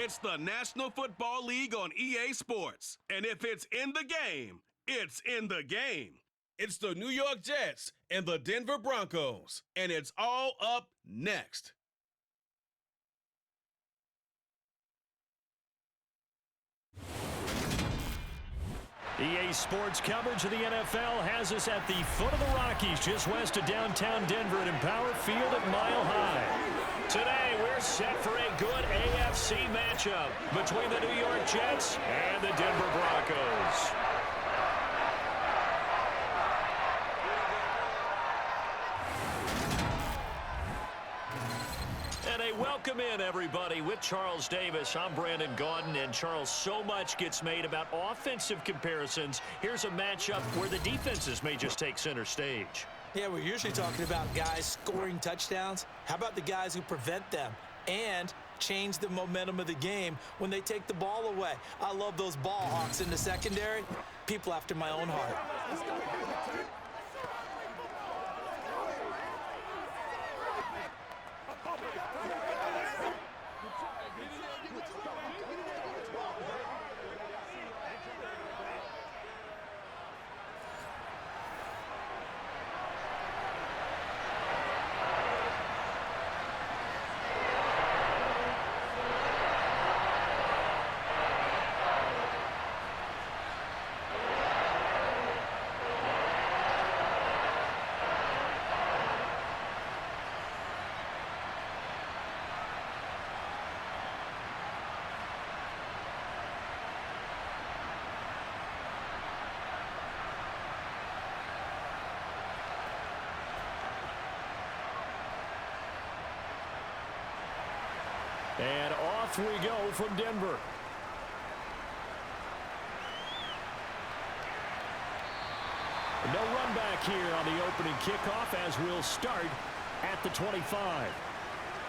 It's the National Football League on EA Sports. And if it's in the game, it's in the game. It's the New York Jets and the Denver Broncos. And it's all up next. EA Sports coverage of the NFL has us at the foot of the Rockies, just west of downtown Denver at Empower Field at Mile High. Today, we're set for a good AFC matchup between the New York Jets and the Denver Broncos. And a welcome in, everybody, with Charles Davis. I'm Brandon Gaudin, and Charles, so much gets made about offensive comparisons. Here's a matchup where the defenses may just take center stage. Yeah, we're usually talking about guys scoring touchdowns. How about the guys who prevent them and change the momentum of the game when they take the ball away? I love those ball hawks in the secondary. People after my own heart. And off we go from Denver. No run back here on the opening kickoff as we'll start at the 25.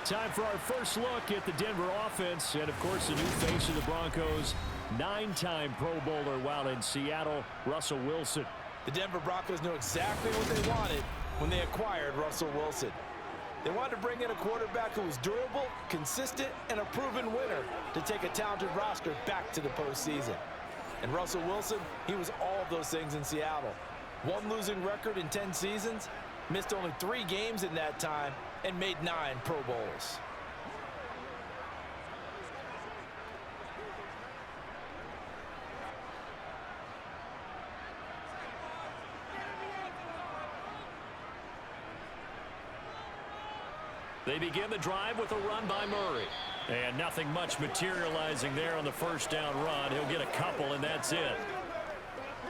Time for our first look at the Denver offense and, of course, the new face of the Broncos, 9-time Pro Bowler while in Seattle, Russell Wilson. The Denver Broncos knew exactly what they wanted when they acquired Russell Wilson. They wanted to bring in a quarterback who was durable, consistent, and a proven winner to take a talented roster back to the postseason. And Russell Wilson, he was all of those things in Seattle. One losing record in 10 seasons, missed only 3 games in that time, and made 9 Pro Bowls. They begin the drive with a run by Murray. And nothing much materializing there on the first down run. He'll get a couple, and that's it.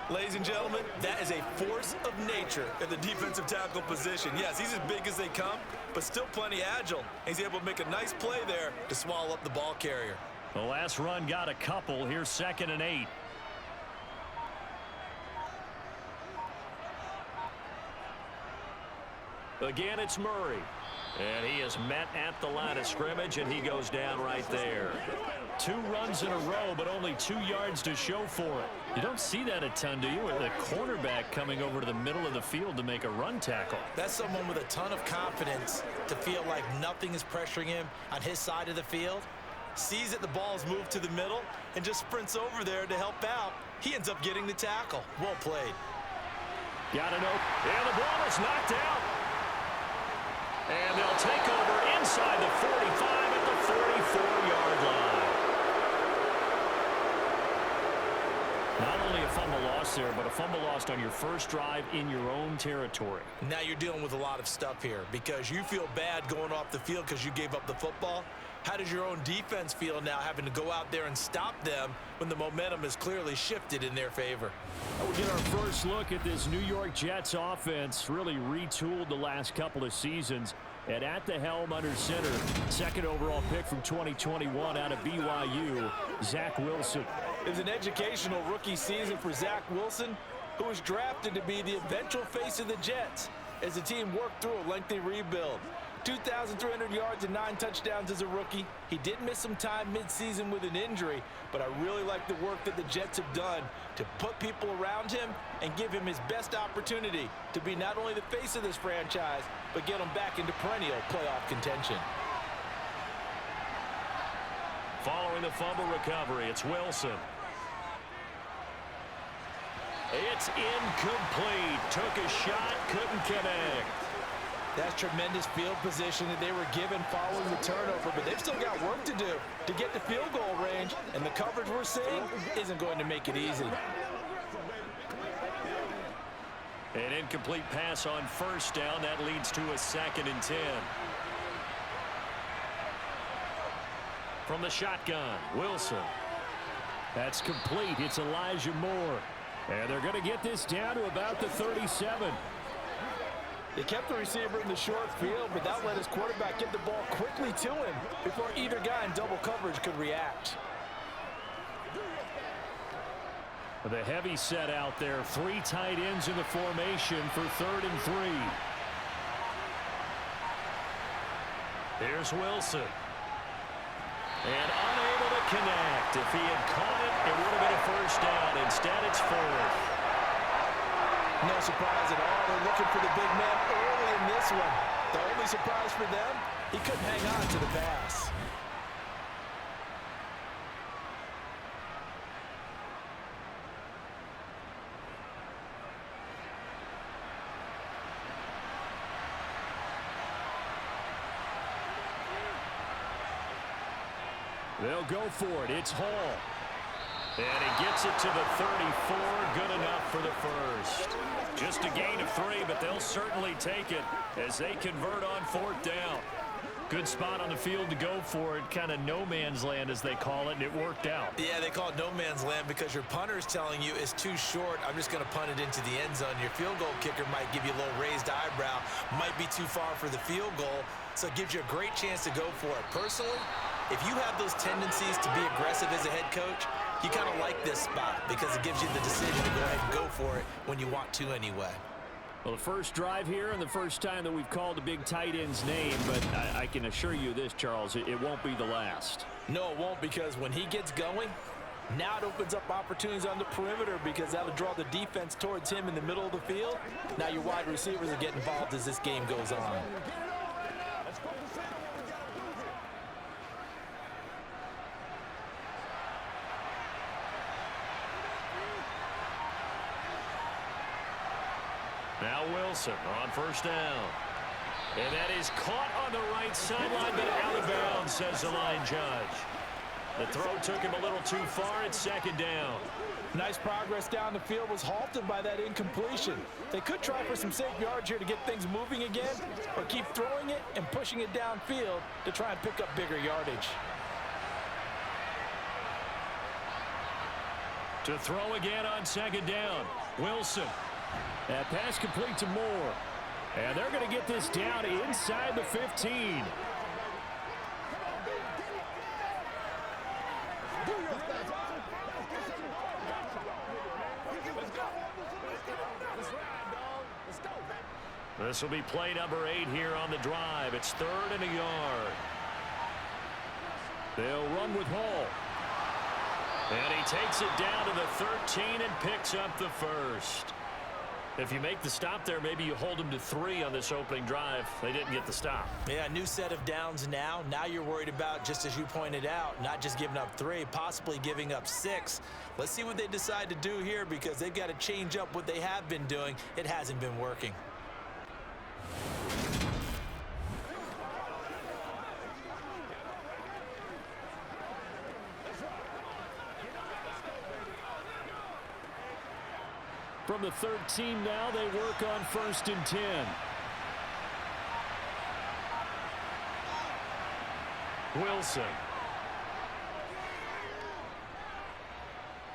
Ladies and gentlemen, that is a force of nature at the defensive tackle position. Yes, he's as big as they come, but still plenty agile. He's able to make a nice play there to swallow up the ball carrier. The last run got a couple. Here's 2nd and 8. Again, it's Murray. And he is met at the line of scrimmage, and he goes down right there. 2 runs in a row, but only 2 yards to show for it. You don't see that a ton, do you? With a cornerback coming over to the middle of the field to make a run tackle. That's someone with a ton of confidence to feel like nothing is pressuring him on his side of the field. Sees that the ball is moved to the middle and just sprints over there to help out. He ends up getting the tackle. Well played. Got it open. And the ball is knocked out. And they'll take over inside the 45 at the 44-yard line. Not only a fumble loss there, but a fumble lost on your first drive in your own territory. Now you're dealing with a lot of stuff here because you feel bad going off the field because you gave up the football. How does your own defense feel now having to go out there and stop them when the momentum is clearly shifted in their favor? We'll get our first look at this New York Jets offense, really retooled the last couple of seasons. And at the helm under center, 2nd overall pick from 2021 out of BYU, Zach Wilson. It was an educational rookie season for Zach Wilson, who was drafted to be the eventual face of the Jets as the team worked through a lengthy rebuild. 2,300 yards and 9 touchdowns as a rookie. He did miss some time midseason with an injury, but I really like the work that the Jets have done to put people around him and give him his best opportunity to be not only the face of this franchise, but get him back into perennial playoff contention. Following the fumble recovery, it's Wilson. It's incomplete. Took a shot, couldn't connect. That's tremendous field position that they were given following the turnover, but they've still got work to do to get to field goal range, and the coverage we're seeing isn't going to make it easy. An incomplete pass on first down. That leads to a 2nd and 10. From the shotgun, Wilson. That's complete. It's Elijah Moore. And they're going to get this down to about the 37. They kept the receiver in the short field, but that let his quarterback get the ball quickly to him before either guy in double coverage could react. The heavy set out there. 3 tight ends in the formation for 3rd and 3. Here's Wilson. And unable to connect. If he had caught it, it would have been a first down. Instead, it's 4th. No surprise at all. They're looking for the big man early in this one. The only surprise for them, he couldn't hang on to the pass. They'll go for it. It's Hall. And he gets it to the 34. Good enough for the first. Just a gain of 3, but they'll certainly take it as they convert on 4th down. Good spot on the field to go for it. Kind of no man's land, as they call it, and it worked out. Yeah, they call it no man's land because your punter's telling you it's too short. I'm just going to punt it into the end zone. Your field goal kicker might give you a little raised eyebrow. Might be too far for the field goal, so it gives you a great chance to go for it. Personally, if you have those tendencies to be aggressive as a head coach, you kind of like this spot because it gives you the decision to go ahead and go for it when you want to anyway. Well, the first drive here and the first time that we've called a big tight end's name, but I can assure you this, Charles, it won't be the last. No, it won't, because when he gets going, now it opens up opportunities on the perimeter because that'll draw the defense towards him in the middle of the field. Now your wide receivers are getting involved as this game goes on. Now Wilson on first down. And that is caught on the right sideline, but out of bounds, says the line judge. The throw took him a little too far. It's 2nd down. Nice progress down the field was halted by that incompletion. They could try for some safe yards here to get things moving again, or keep throwing it and pushing it downfield to try and pick up bigger yardage. To throw again on 2nd down. Wilson. That pass complete to Moore. And they're going to get this down inside the 15. This will be play number 8 here on the drive. It's 3rd and a yard. They'll run with Hall. And he takes it down to the 13 and picks up the first. If you make the stop there, maybe you hold them to 3 on this opening drive. They didn't get the stop. Yeah, new set of downs now. Now you're worried about, just as you pointed out, not just giving up 3, possibly giving up 6. Let's see what they decide to do here because they've got to change up what they have been doing. It hasn't been working. From the 13 now, they work on 1st and 10. Wilson.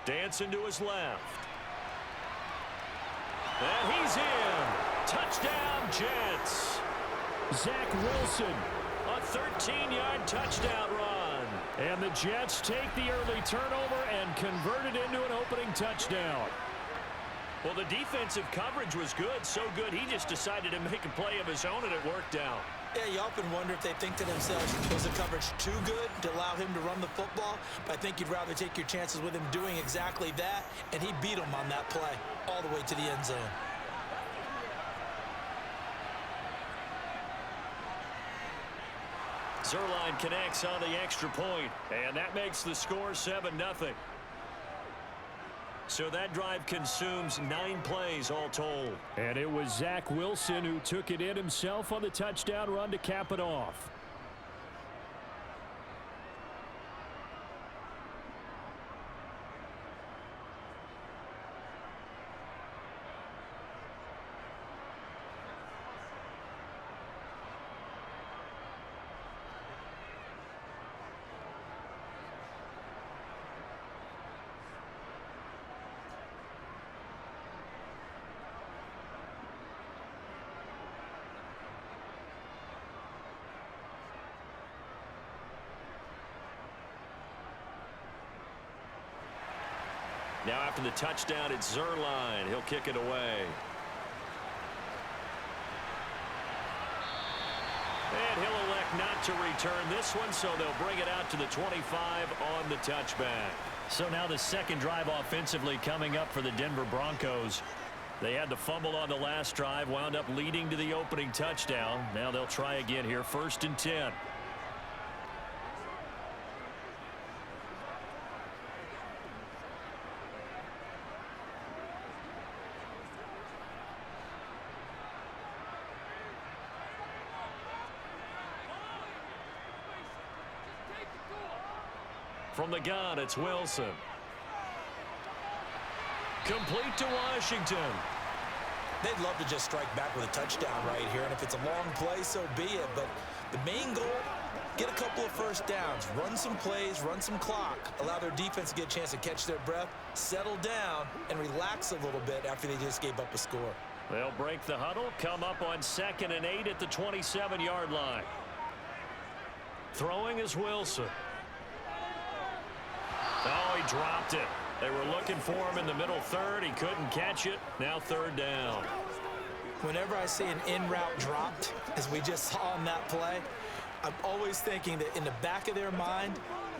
Dancing to his left. And he's in. Touchdown, Jets. Zach Wilson, a 13-yard touchdown run. And the Jets take the early turnover and convert it into an opening touchdown. Well, the defensive coverage was good, so good he just decided to make a play of his own, and it worked out. Yeah, you often wonder if they think to themselves, was the coverage too good to allow him to run the football? But I think you'd rather take your chances with him doing exactly that, and he beat him on that play all the way to the end zone. Zerline connects on the extra point, and that makes the score 7-0. So that drive consumes 9 plays all told. And it was Zach Wilson who took it in himself on the touchdown run to cap it off. Now after the touchdown, it's Zerline. He'll kick it away. And he'll elect not to return this one, so they'll bring it out to the 25 on the touchback. So now the second drive offensively coming up for the Denver Broncos. They had the fumble on the last drive, wound up leading to the opening touchdown. Now they'll try again here, 1st and 10. From the gun, it's Wilson. Complete to Washington. They'd love to just strike back with a touchdown right here, and if it's a long play, so be it. But the main goal, get a couple of first downs, run some plays, run some clock, allow their defense to get a chance to catch their breath, settle down, and relax a little bit after they just gave up a score. They'll break the huddle, come up on 2nd and 8 at the 27-yard line. Throwing is Wilson. Oh, he dropped it. They were looking for him in the middle third. He couldn't catch it. Now 3rd down. Whenever I see an in-route dropped, as we just saw on that play, I'm always thinking that in the back of their mind,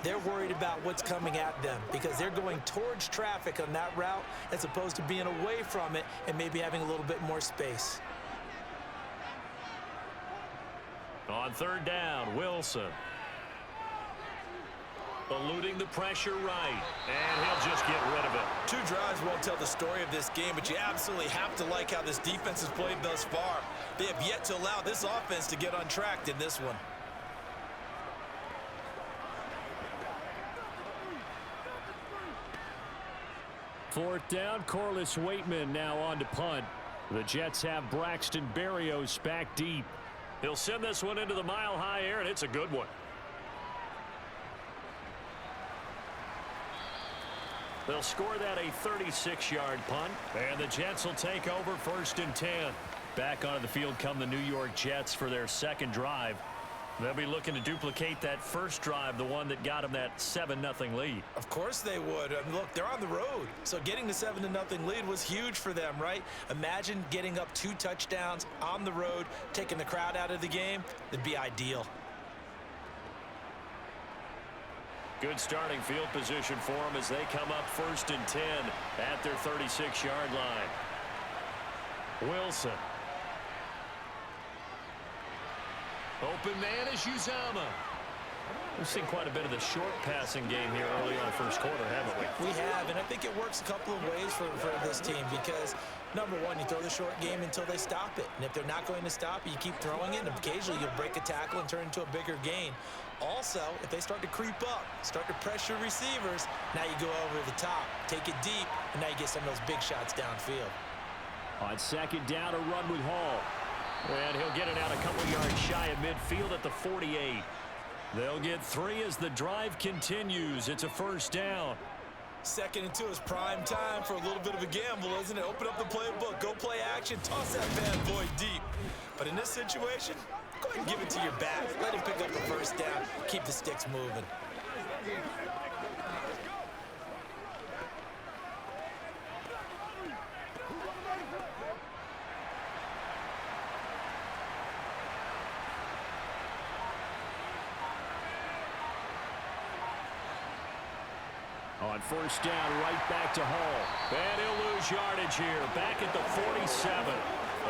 they're worried about what's coming at them because they're going towards traffic on that route as opposed to being away from it and maybe having a little bit more space. On 3rd down, Wilson. Eluding the pressure right, and he'll just get rid of it. 2 drives won't tell the story of this game, but you absolutely have to like how this defense has played thus far. They have yet to allow this offense to get untracked in this one. Fourth down, Corliss Waitman now on to punt. The Jets have Braxton Berrios back deep. He'll send this one into the mile-high air, and it's a good one. They'll score that a 36-yard punt, and the Jets will take over 1st and 10. Back onto the field come the New York Jets for their second drive. They'll be looking to duplicate that first drive, the one that got them that 7-0 lead. Of course they would. I mean, look, they're on the road, so getting the 7-0 lead was huge for them, right? Imagine getting up 2 touchdowns on the road, taking the crowd out of the game. That'd be ideal. Good starting field position for them as they come up 1st and 10 at their 36-yard line. Wilson. Open man is Uzama. We've seen quite a bit of the short passing game here early on the first quarter, haven't we? We have, and I think it works a couple of ways for this team because, number one, you throw the short game until they stop it. And if they're not going to stop it, you keep throwing it, and occasionally you'll break a tackle and turn it into a bigger gain. Also, if they start to creep up, start to pressure receivers, now you go over the top, take it deep, and now you get some of those big shots downfield. On 2nd down, a run with Hall. And he'll get it out a couple yards shy of midfield at the 48. They'll get 3 as the drive continues. It's a 1st down. 2nd and 2 is prime time for a little bit of a gamble, isn't it? Open up the playbook, go play action, toss that bad boy deep. But in this situation, go ahead and give it to your back. Let him pick up a 1st down. Keep the sticks moving. On 1st down, right back to Hall. And he'll lose yardage here, back at the 47.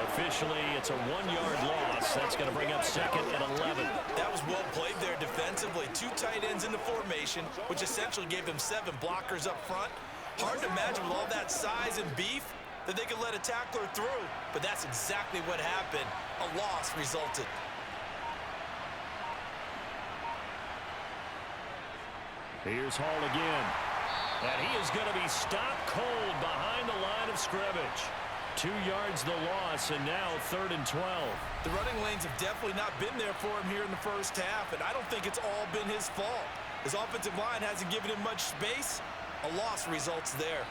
Officially, it's a 1-yard loss. That's going to bring up 2nd and 11. That was well played there defensively. 2 tight ends in the formation, which essentially gave them 7 blockers up front. Hard to imagine with all that size and beef that they could let a tackler through, but that's exactly what happened. A loss resulted. Here's Hall again. And he is going to be stopped cold behind the line of scrimmage. 2 yards the loss, and now 3rd and 12. The running lanes have definitely not been there for him here in the first half, and I don't think it's all been his fault. His offensive line hasn't given him much space. A loss results there.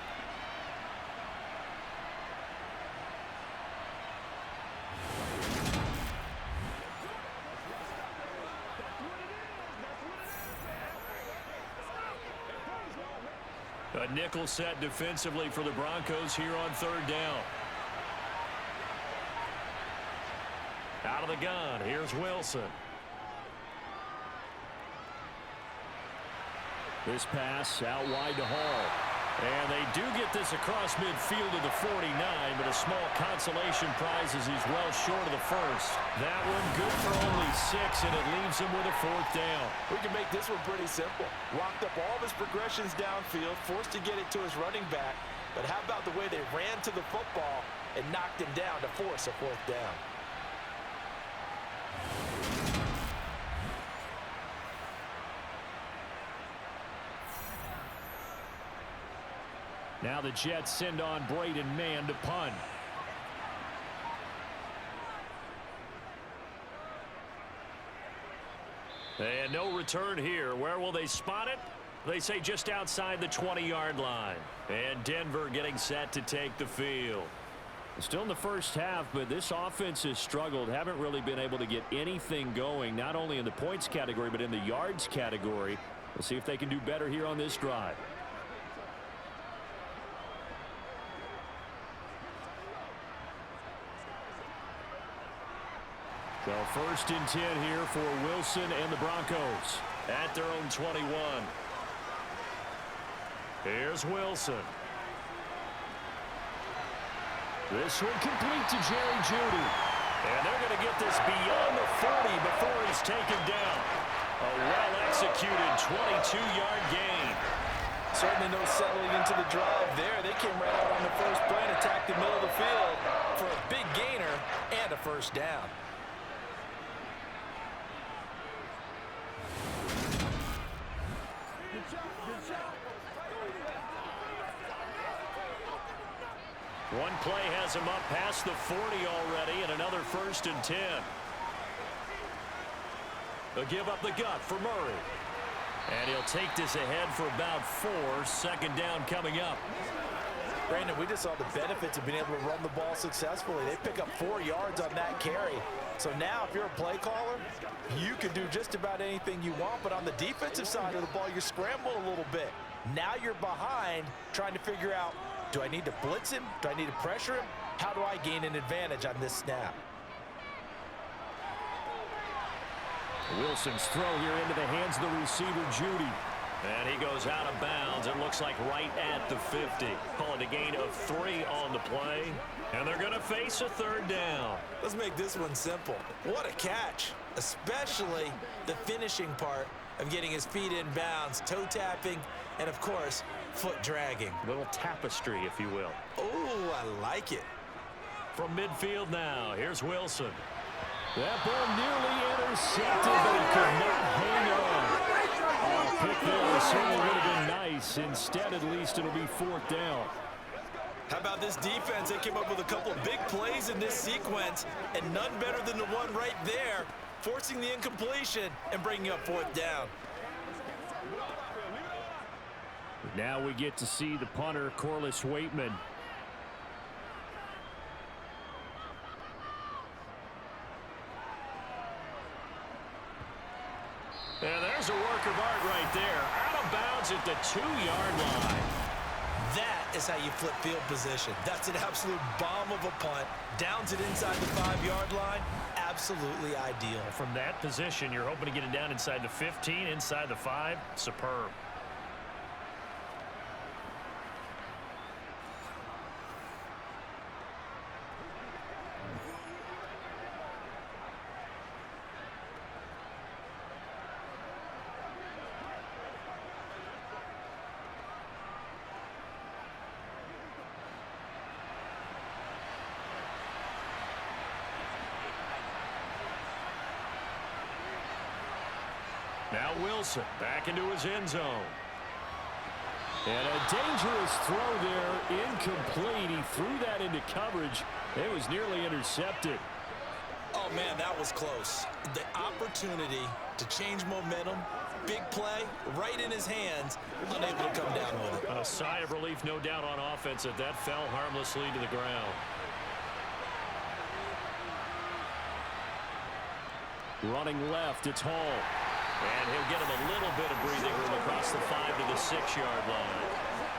A nickel set defensively for the Broncos here on 3rd down. Out of the gun, here's Wilson. This pass out wide to Hall. And they do get this across midfield to the 49, but a small consolation prize as he's well short of the first. That one good for only 6, and it leaves him with a 4th down. We can make this one pretty simple. Locked up all of his progressions downfield, forced to get it to his running back. But how about the way they ran to the football and knocked him down to force a 4th down? Now the Jets send on Braden Mann to punt. And no return here. Where will they spot it? They say just outside the 20-yard line. And Denver getting set to take the field. Still in the first half, but this offense has struggled. Haven't really been able to get anything going, not only in the points category, but in the yards category. We'll see if they can do better here on this drive. So 1st and 10 here for Wilson and the Broncos at their own 21. Here's Wilson. This one complete to Jerry Jeudy. And they're going to get this beyond the 40 before he's taken down. A well-executed 22-yard gain. Certainly no settling into the drive there. They came right out on the first play and attacked the middle of the field for a big gainer and a 1st down. One play has him up past the 40 already, and another 1st and 10. They'll give up the gut for Murray. And he'll take this ahead for about 4. 2nd down coming up. Brandon, we just saw the benefits of being able to run the ball successfully. They pick up 4 yards on that carry. So now if you're a play caller, you can do just about anything you want. But on the defensive side of the ball, you scramble a little bit. Now you're behind trying to figure out, do I need to blitz him? Do I need to pressure him? How do I gain an advantage on this snap? Wilson's throw here into the hands of the receiver, Jeudy. And he goes out of bounds. It looks like right at the 50. Call it a gain of 3 on the play. And they're going to face a 3rd down. Let's make this one simple. What a catch, especially the finishing part of getting his feet in bounds, toe tapping, and of course, foot dragging. A little tapestry, if you will. Oh, I like it. From midfield now, here's Wilson. That ball nearly intercepted, but he could not hang on. A pick there certainly would have been nice. Instead, at least, it'll be 4th down. How about this defense? They came up with a couple of big plays in this sequence, and none better than the one right there, forcing the incompletion and bringing up 4th down. Now we get to see the punter, Corliss Waitman. And there's a work of art right there. Out of bounds at the 2-yard line. That is how you flip field position. That's an absolute bomb of a punt. Downs it inside the 5-yard line. Absolutely ideal. From that position, you're hoping to get it down inside the 15, inside the 5. Superb. Now Wilson back into his end zone. And a dangerous throw there, incomplete. He threw that into coverage. It was nearly intercepted. Oh, man, that was close. The opportunity to change momentum, big play, right in his hands, unable to come down with it. A sigh of relief, no doubt, on offense that fell harmlessly to the ground. Running left, it's Hall. And he'll get him a little bit of breathing room across the 5 to the 6-yard line.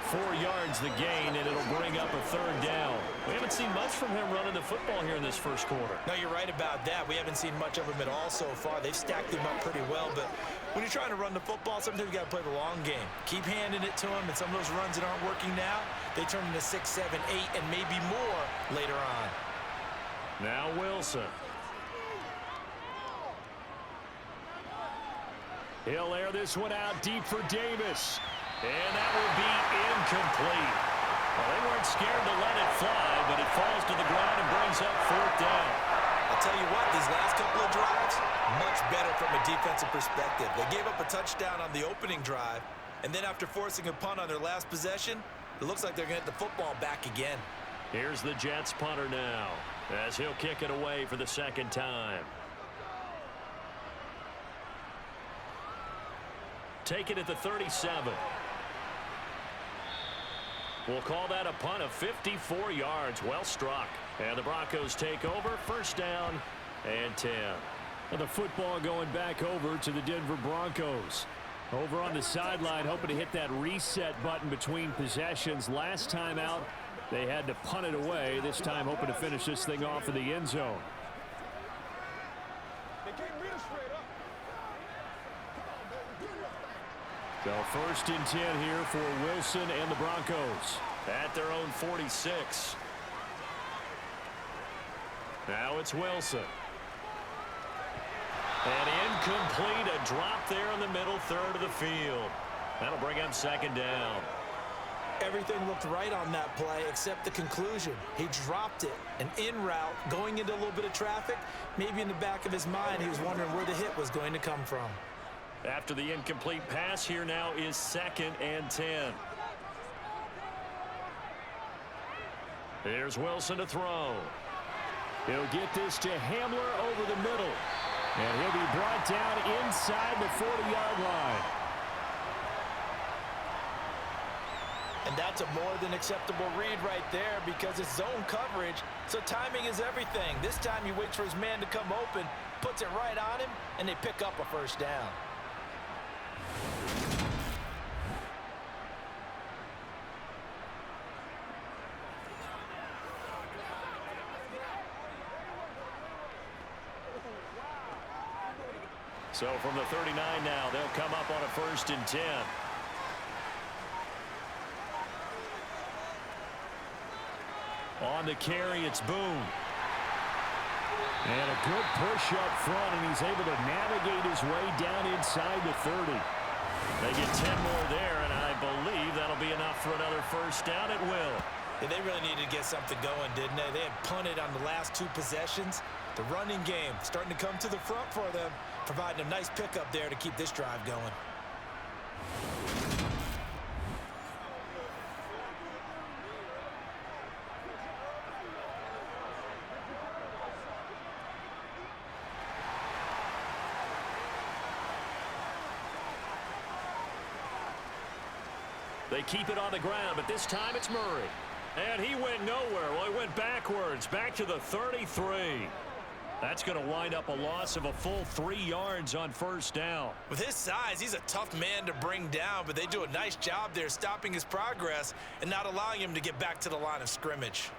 4 yards the gain, and it'll bring up a 3rd down. We haven't seen much from him running the football here in this first quarter. No, you're right about that. We haven't seen much of him at all so far. They've stacked him up pretty well, but when you're trying to run the football, sometimes you got to play the long game. Keep handing it to him, and some of those runs that aren't working now, they turn into 6, 7, 8, and maybe more later on. Now Wilson. He'll air this one out deep for Davis. And that will be incomplete. Well, they weren't scared to let it fly, but it falls to the ground and brings up 4th down. I'll tell you what, these last couple of drives, much better from a defensive perspective. They gave up a touchdown on the opening drive, and then after forcing a punt on their last possession, it looks like they're going to get the football back again. Here's the Jets punter now, as he'll kick it away for the 2nd time. Take it at the 37. We'll call that a punt of 54 yards. Well struck. And the Broncos take over. 1st down and 10. And the football going back over to the Denver Broncos. Over on the sideline, hoping to hit that reset button between possessions. Last time out, they had to punt it away. This time, hoping to finish this thing off in the end zone. So 1st and 10 here for Wilson and the Broncos at their own 46. Now it's Wilson. And incomplete, a drop there in the middle 3rd of the field. That'll bring up 2nd down. Everything looked right on that play except the conclusion. He dropped it, an in route, going into a little bit of traffic. Maybe in the back of his mind, he was wondering where the hit was going to come from. After the incomplete pass, here now is 2nd and 10. Here's Wilson to throw. He'll get this to Hamler over the middle. And he'll be brought down inside the 40-yard line. And that's a more than acceptable read right there because it's zone coverage, so timing is everything. This time he waits for his man to come open, puts it right on him, and they pick up a 1st down. So from the 39 now, they'll come up on a 1st and 10. On the carry, it's Boone. And a good push up front, and he's able to navigate his way down inside the 30. They get 10 more there, and I believe that'll be enough for another 1st down. It will. Yeah, they really needed to get something going, didn't they? They had punted on the last 2 possessions. The running game starting to come to the front for them, providing a nice pickup there to keep this drive going. They keep it on the ground, but this time it's Murray. And he went nowhere. Well, he went backwards, back to the 33. That's going to wind up a loss of a full 3 yards on 1st down. With his size, he's a tough man to bring down, but they do a nice job there stopping his progress and not allowing him to get back to the line of scrimmage.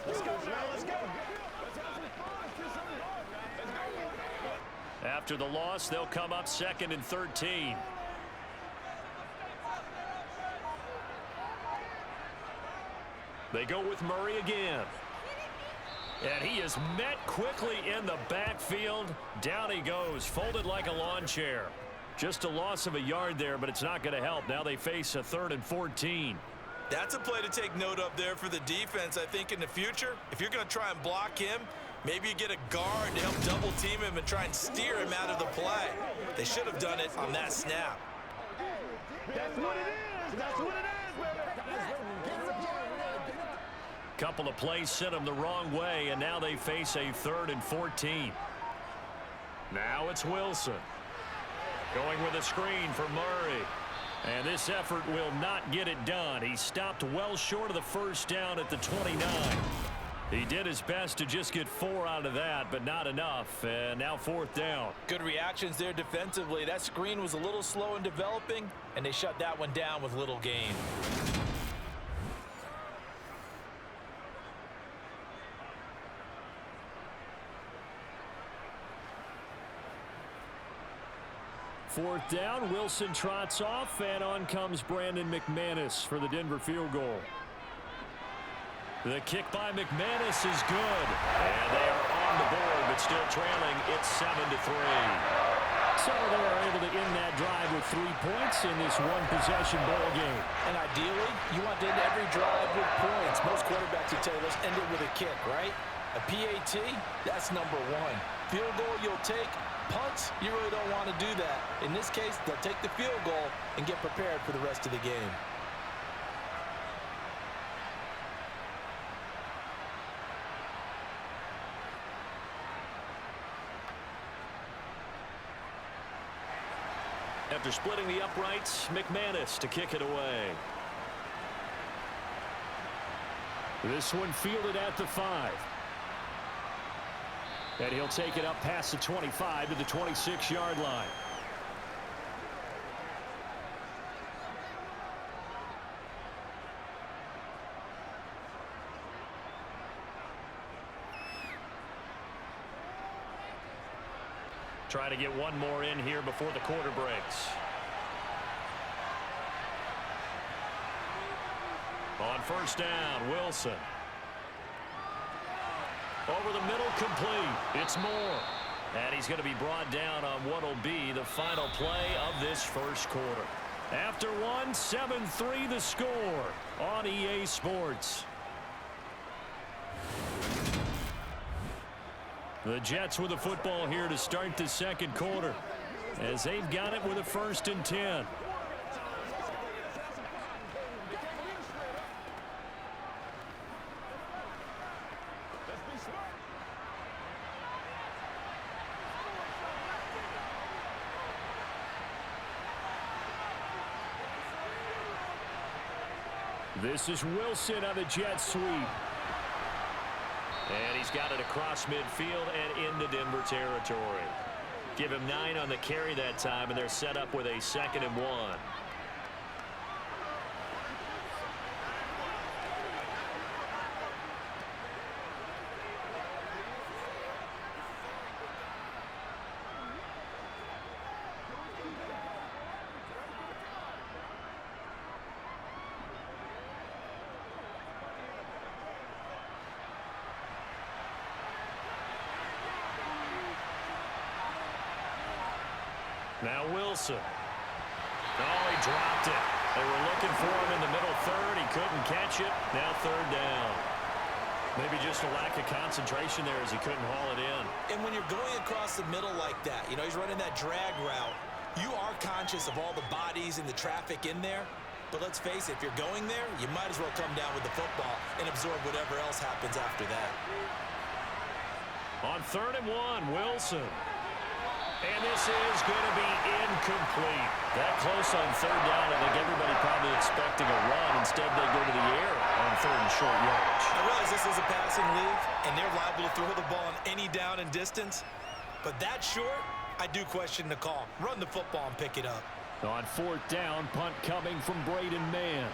Let's go, let's go. After the loss, they'll come up 2nd and 13. They go with Murray again. And he is met quickly in the backfield. Down he goes, folded like a lawn chair. Just a loss of a yard there, but it's not going to help. Now they face a 3rd and 14. That's a play to take note of there for the defense, I think, in the future. If you're going to try and block him, Maybe you get a guard to help double team him and try and steer him out of the play. They should have done it on that snap. That's what it is. That's what it is, baby. Couple of plays sent them the wrong way, and now they face a 3rd and 14. Now it's Wilson. Going with a screen for Murray. And this effort will not get it done. He stopped well short of the first down at the 29. He did his best to just get 4 out of that, but not enough. And now 4th down. Good reactions there defensively. That screen was a little slow in developing, and they shut that one down with little gain. Fourth down, Wilson trots off, and on comes Brandon McManus for the Denver field goal. The kick by McManus is good, and they are on the board, but still trailing. It's 7-3. So they are able to end that drive with 3 points in this one-possession ball game. And ideally, you want to end every drive with points. Most quarterbacks would tell you, let's end it with a kick, right? A PAT, that's number 1. Field goal you'll take. Punts, you really don't want to do that. In this case, they'll take the field goal and get prepared for the rest of the game. After splitting the uprights, McManus to kick it away. This one fielded at the 5. And he'll take it up past the 25 to the 26-yard line. Try to get one more in here before the quarter breaks. On first down, Wilson. Over the middle, complete. It's Moore. And he's going to be brought down on what will be the final play of this first quarter. After one, 7-3 the score on EA Sports. The Jets with the football here to start the second quarter, as they've got it with a 1st and 10. This is Wilson on the jet sweep. And he's got it across midfield and into Denver territory. Give him 9 on the carry that time, and they're set up with a 2nd and 1. Now Wilson. Oh, he dropped it. They were looking for him in the middle 3rd. He couldn't catch it. Now 3rd down. Maybe just a lack of concentration there as he couldn't haul it in. And when you're going across the middle like that, you know, he's running that drag route, you are conscious of all the bodies and the traffic in there. But let's face it, if you're going there, you might as well come down with the football and absorb whatever else happens after that. On 3rd and 1, Wilson. And this is going to be incomplete. That close on 3rd down, I think everybody probably expecting a run. Instead, they go to the air on 3rd and short yardage. I realize this is a passing league, and they're liable to throw the ball on any down and distance. But that short, I do question the call. Run the football and pick it up. On 4th down, punt coming from Braden Mann.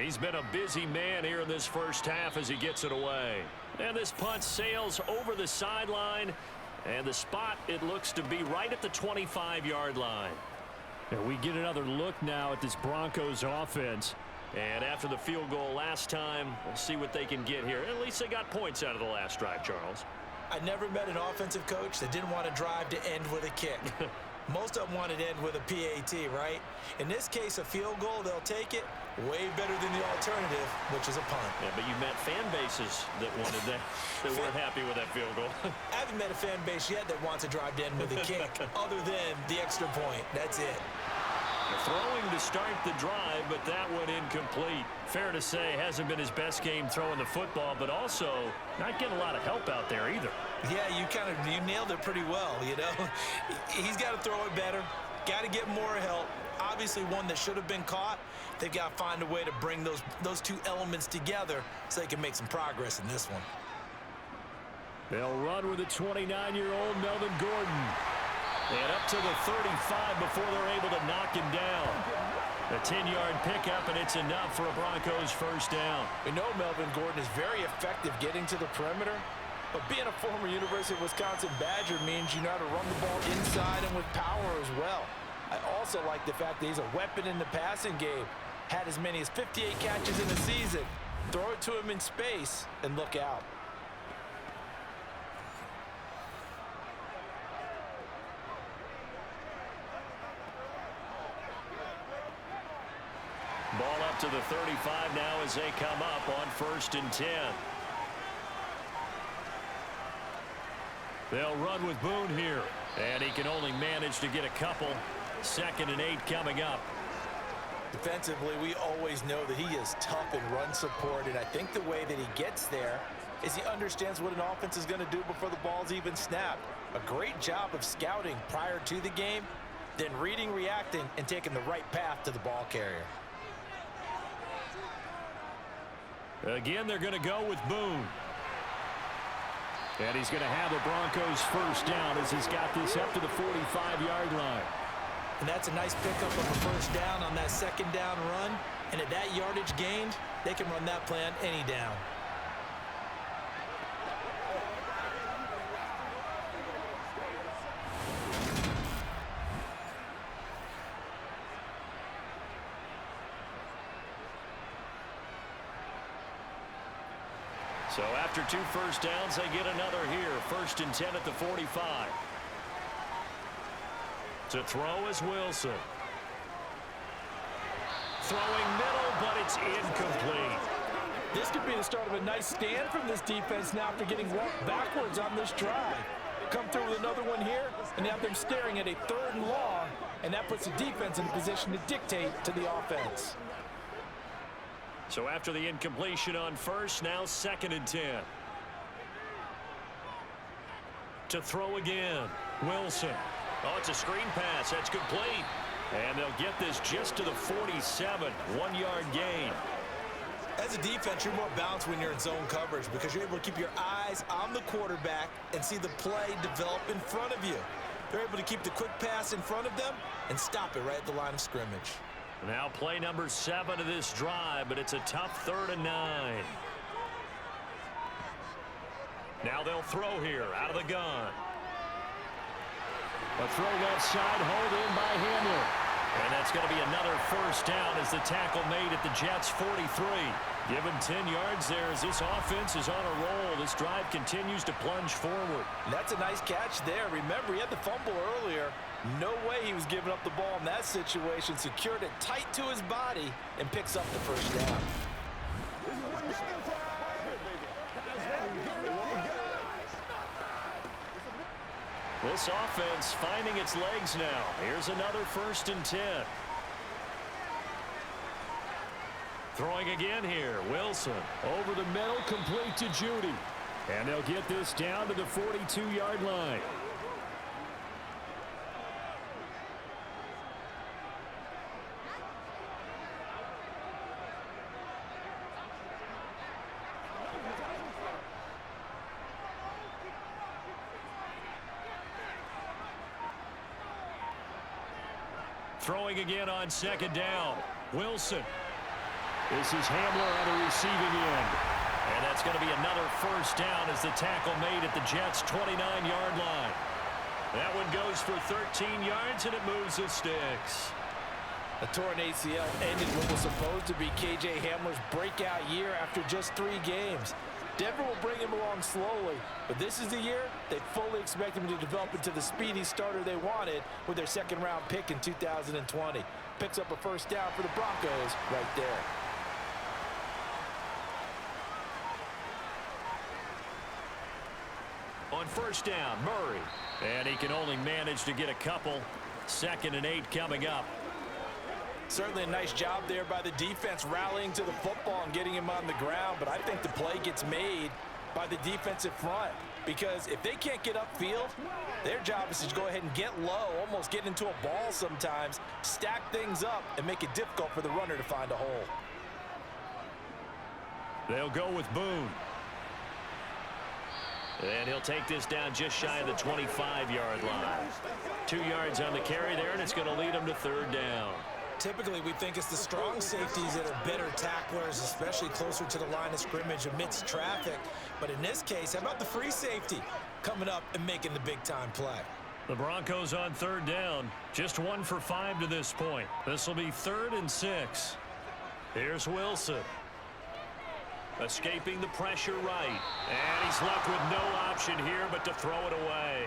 He's been a busy man here in this first half as he gets it away. And this punt sails over the sideline. And the spot, it looks to be right at the 25-yard line. And we get another look now at this Broncos offense. And after the field goal last time, we'll see what they can get here. At least they got points out of the last drive, Charles. I never met an offensive coach that didn't want to drive to end with a kick. Most of them want it end with a PAT, right? In this case, a field goal, they'll take it. Way better than the alternative, which is a punt. Yeah, but you met fan bases that wanted that, that weren't happy with that field goal. I haven't met a fan base yet that wants a drive to end with a kick, other than the extra point. That's it. Throwing to start the drive, but that went incomplete. Fair to say, hasn't been his best game throwing the football, but also not getting a lot of help out there either. Yeah, you nailed it pretty well, you know. He's got to throw it better, got to get more help. Obviously one that should have been caught. They've got to find a way to bring those two elements together so they can make some progress in this one. They'll run with the 29-year-old Melvin Gordon. And up to the 35 before they're able to knock him down. A 10-yard pickup, and it's enough for a Broncos first down. We know Melvin Gordon is very effective getting to the perimeter, but being a former University of Wisconsin Badger means you know how to run the ball inside and with power as well. I also like the fact that he's a weapon in the passing game. Had as many as 58 catches in the season. Throw it to him in space and look out. Ball up to the 35 now as they come up on 1st and 10. They'll run with Boone here. And he can only manage to get a couple. 2nd and 8 coming up. Defensively, we always know that he is tough in run support, and I think the way that he gets there is he understands what an offense is going to do before the ball's even snapped. A great job of scouting prior to the game, then reading, reacting, and taking the right path to the ball carrier. Again, they're going to go with Boone. And he's going to have the Broncos first down as he's got this up to the 45-yard line. And that's a nice pickup of a first down on that 2nd down run. And at that yardage gained, they can run that play on any down. So after 2 first downs, they get another here. 1st and 10 at the 45. To throw is Wilson. Throwing middle, but it's incomplete. This could be the start of a nice stand from this defense now after getting walked backwards on this drive. Come through with another one here, and have them staring at a 3rd and long, and that puts the defense in a position to dictate to the offense. So after the incompletion on 1st, now 2nd and 10. To throw again, Wilson. Oh, it's a screen pass. That's complete. And they'll get this just to the 47. 1-yard gain. As a defense, you're more balanced when you're in zone coverage because you're able to keep your eyes on the quarterback and see the play develop in front of you. They're able to keep the quick pass in front of them and stop it right at the line of scrimmage. Now play number 7 of this drive, but it's a tough 3rd and 9. Now they'll throw here out of the gun. A throw left side, hauled in by Hamler. And that's going to be another first down as the tackle made at the Jets' 43. Given 10 yards there as this offense is on a roll. This drive continues to plunge forward. And that's a nice catch there. Remember, he had the fumble earlier. No way he was giving up the ball in that situation. Secured it tight to his body and picks up the first down. This offense finding its legs now. Here's another 1st and 10. Throwing again here, Wilson. Over the middle, complete to Judy. And they'll get this down to the 42-yard line. Throwing again on 2nd down. Wilson. This is Hamler on the receiving end. And that's going to be another first down as the tackle made at the Jets' 29-yard line. That one goes for 13 yards, and it moves the sticks. A torn ACL ended what was supposed to be K.J. Hamler's breakout year after just 3 games. Denver will bring him along slowly, but this is the year they fully expect him to develop into the speedy starter they wanted with their second-round pick in 2020. Picks up a first down for the Broncos right there. On first down, Murray. And he can only manage to get a couple. 2nd and 8 coming up. Certainly a nice job there by the defense rallying to the football and getting him on the ground, but I think the play gets made by the defensive front because if they can't get upfield, their job is to go ahead and get low, almost get into a ball sometimes, stack things up, and make it difficult for the runner to find a hole. They'll go with Boone. And he'll take this down just shy of the 25-yard line. 2 yards on the carry there, and it's going to lead him to 3rd down. Typically, we think it's the strong safeties that are better tacklers, especially closer to the line of scrimmage amidst traffic. But in this case, how about the free safety coming up and making the big-time play? The Broncos on 3rd down. Just 1 for 5 to this point. This will be 3rd and 6. Here's Wilson. Escaping the pressure right. And he's left with no option here but to throw it away.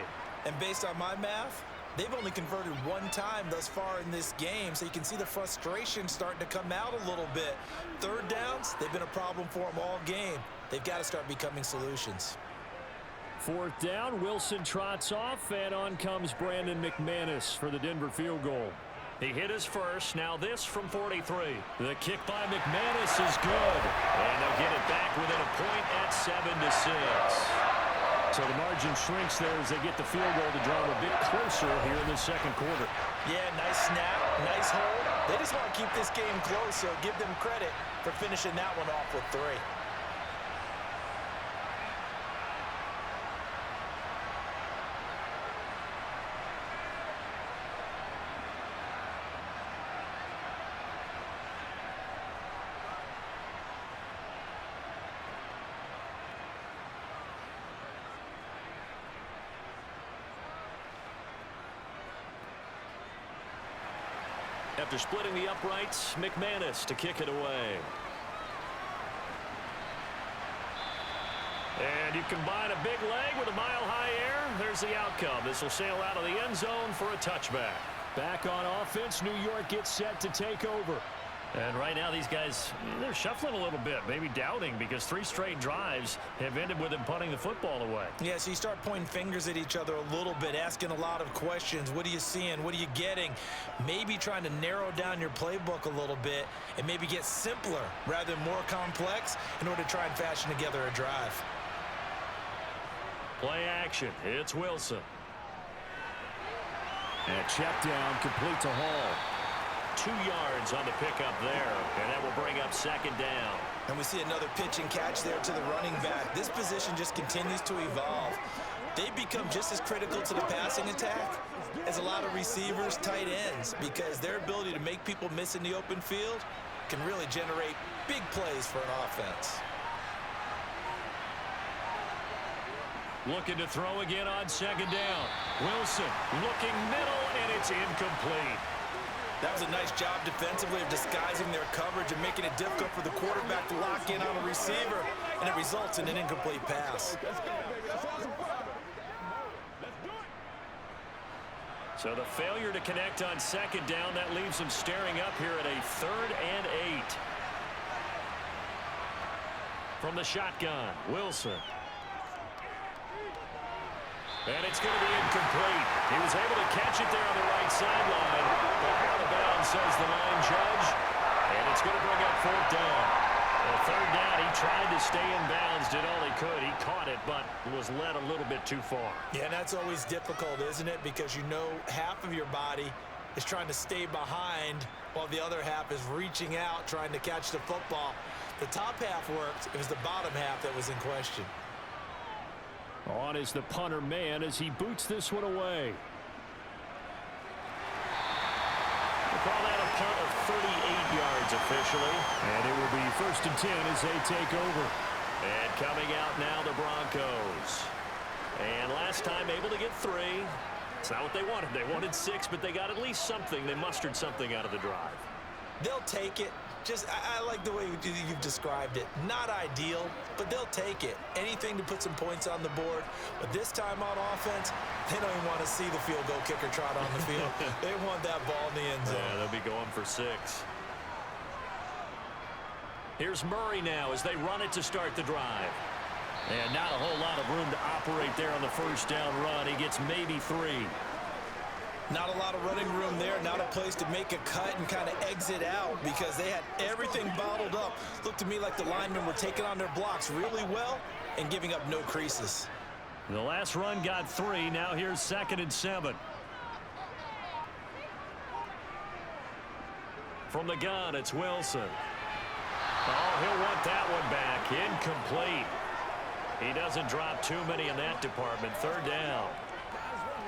And based on my math, they've only converted 1 time thus far in this game, so you can see the frustration starting to come out a little bit. 3rd downs, they've been a problem for them all game. They've got to start becoming solutions. 4th down, Wilson trots off, and on comes Brandon McManus for the Denver field goal. He hit his first, now this from 43. The kick by McManus is good, and they'll get it back within a point at 7-6. So the margin shrinks there as they get the field goal to draw them a bit closer here in the 2nd quarter. Yeah, nice snap, nice hold. They just want to keep this game close, so give them credit for finishing that one off with 3. After splitting the uprights, McManus to kick it away. And you combine a big leg with a mile-high air. There's the outcome. This will sail out of the end zone for a touchback. Back on offense, New York gets set to take over. And right now these guys, they're shuffling a little bit, maybe doubting, because 3 straight drives have ended with them punting the football away. Yeah, so you start pointing fingers at each other a little bit, asking a lot of questions. What are you seeing? What are you getting? Maybe trying to narrow down your playbook a little bit and maybe get simpler rather than more complex in order to try and fashion together a drive. Play action. It's Wilson. And check down, complete to Hall. 2 yards on the pickup there, and that will bring up 2nd down. And we see another pitch and catch there to the running back. This position just continues to evolve. They become just as critical to the passing attack as a lot of receivers, tight ends, because their ability to make people miss in the open field can really generate big plays for an offense. Looking to throw again on 2nd down. Wilson looking middle, and it's incomplete. That was a nice job defensively of disguising their coverage and making it difficult for the quarterback to lock in on a receiver, and it results in an incomplete pass. So the failure to connect on 2nd down, that leaves them staring up here at a 3rd and 8. From the shotgun, Wilson. And it's going to be incomplete. He was able to catch it there on the right sideline. But out of bounds, says the line judge. And it's going to bring up 4th down. Well, 3rd down, he tried to stay in bounds, did all he could. He caught it, but was led a little bit too far. Yeah, and that's always difficult, isn't it? Because you know half of your body is trying to stay behind while the other half is reaching out, trying to catch the football. The top half worked. It was the bottom half that was in question. On is the punter man as he boots this one away. We'll call that a punt of 38 yards officially. And it will be 1st and 10 as they take over. And coming out now, the Broncos. And last time able to get 3. It's not what they wanted. They wanted 6, but they got at least something. They mustered something out of the drive. They'll take it. I like the way you've described it. Not ideal, but they'll take it. Anything to put some points on the board. But this time on offense, they don't even want to see the field goal kicker trot on the field. They want that ball in the end zone. Yeah, they'll be going for 6. Here's Murray now as they run it to start the drive. And not a whole lot of room to operate there on the first down run. He gets maybe 3. Not a lot of running room there. Not a place to make a cut and kind of exit out because they had everything bottled up. Looked to me like the linemen were taking on their blocks really well and giving up no creases. The last run got 3. Now here's 2nd and 7. From the gun, it's Wilson. Oh, he'll want that one back. Incomplete. He doesn't drop too many in that department. 3rd down.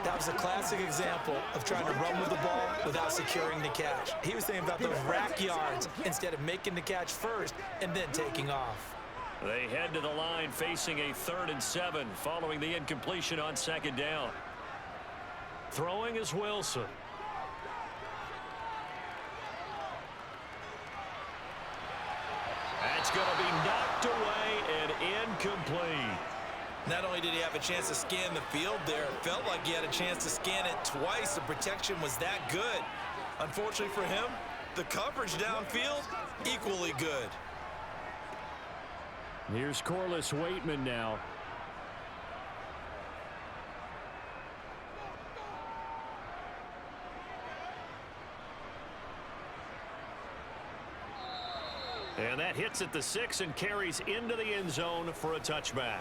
That was a classic example of trying to run with the ball without securing the catch. He was thinking about those rack yards instead of making the catch first and then taking off. They head to the line facing a 3rd and 7 following the incompletion on 2nd down. Throwing is Wilson. That's going to be knocked away and incomplete. Not only did he have a chance to scan the field there, it felt like he had a chance to scan it twice. The protection was that good. Unfortunately for him, the coverage downfield, equally good. Here's Corliss Waitman now. And that hits at the 6 and carries into the end zone for a touchback.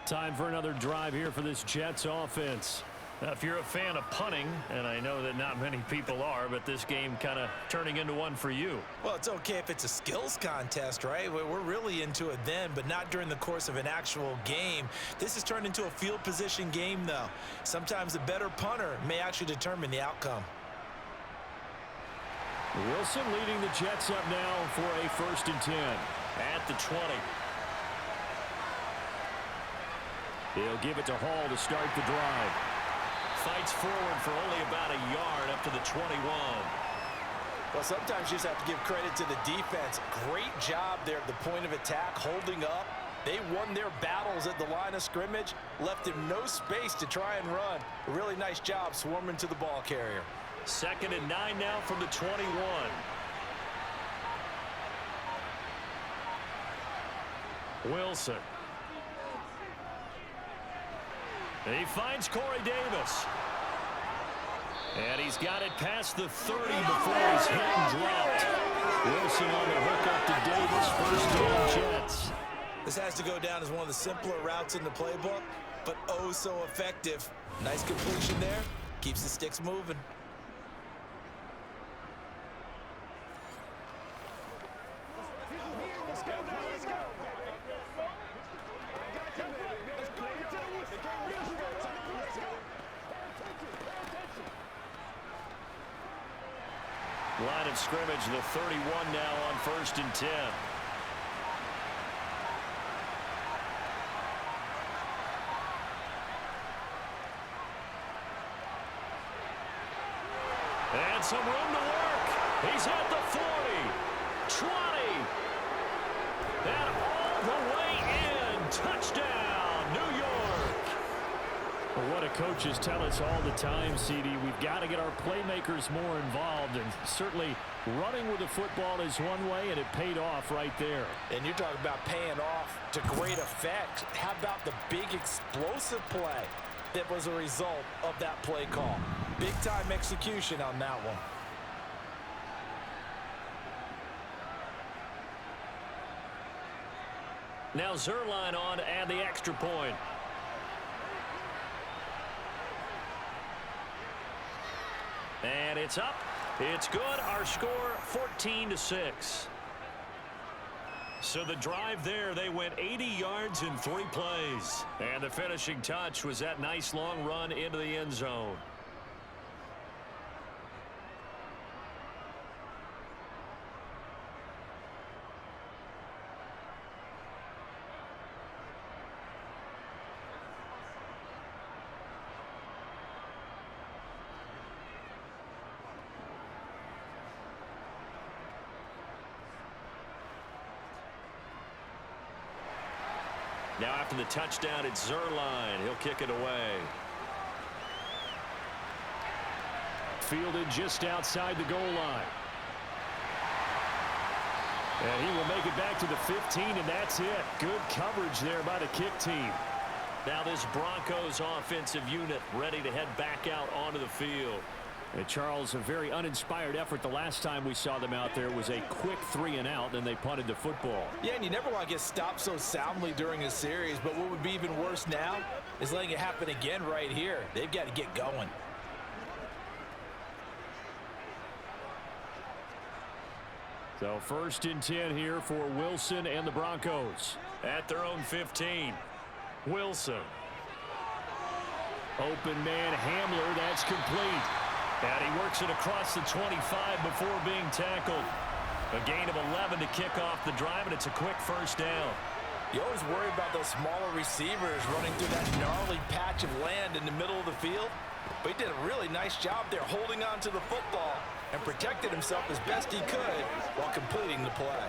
Time for another drive here for this Jets offense. Now, if you're a fan of punting, and I know that not many people are, but this game kind of turning into one for you. Well, it's okay if it's a skills contest, right? We're really into it then, but not during the course of an actual game. This has turned into a field position game, though. Sometimes a better punter may actually determine the outcome. Wilson leading the Jets up now for a 1st and 10 at the 20. He'll give it to Hall to start the drive. Fights forward for only about a yard up to the 21. Well, sometimes you just have to give credit to the defense. Great job there at the point of attack, holding up. They won their battles at the line of scrimmage, left him no space to try and run. A really nice job swarming to the ball carrier. 2nd and 9 now from the 21. Wilson. He finds Corey Davis. And he's got it past the 30 before he's hit and dropped. Wilson on the hook up to Davis. 1st down Jets. This has to go down as one of the simpler routes in the playbook, but oh so effective. Nice completion there. Keeps the sticks moving. Line of scrimmage, the 31 now on 1st and 10. And some room to work. He's at the 40, 20, and all the way in. Touchdown, New York. Well, what do coaches tell us all the time, CD? We've got to get our playmakers more involved, and certainly running with the football is one way, and it paid off right there. And you're talking about paying off to great effect. How about the big explosive play that was a result of that play call? Big-time execution on that one. Now Zerline on to add the extra point. And it's up. It's good. Our score 14-6. So the drive there, they went 80 yards in 3 plays. And the finishing touch was that nice long run into the end zone. Now after the touchdown, it's Zerline. He'll kick it away. Fielded just outside the goal line. And he will make it back to the 15, and that's it. Good coverage there by the kick team. Now this Broncos offensive unit ready to head back out onto the field. And Charles, a very uninspired effort the last time we saw them out there was a quick 3-and-out, and they punted the football. Yeah, and you never want to get stopped so soundly during a series, but what would be even worse now is letting it happen again right here. They've got to get going. So 1st and 10 here for Wilson and the Broncos. At their own 15. Wilson. Open man Hamler, that's complete. And he works it across the 25 before being tackled. A gain of 11 to kick off the drive, and it's a quick first down. You always worry about those smaller receivers running through that gnarly patch of land in the middle of the field. But he did a really nice job there holding on to the football and protected himself as best he could while completing the play.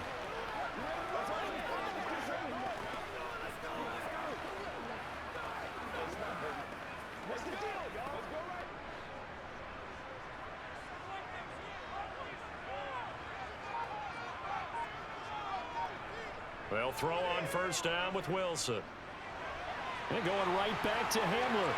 They'll throw on first down with Wilson. And going right back to Hamler.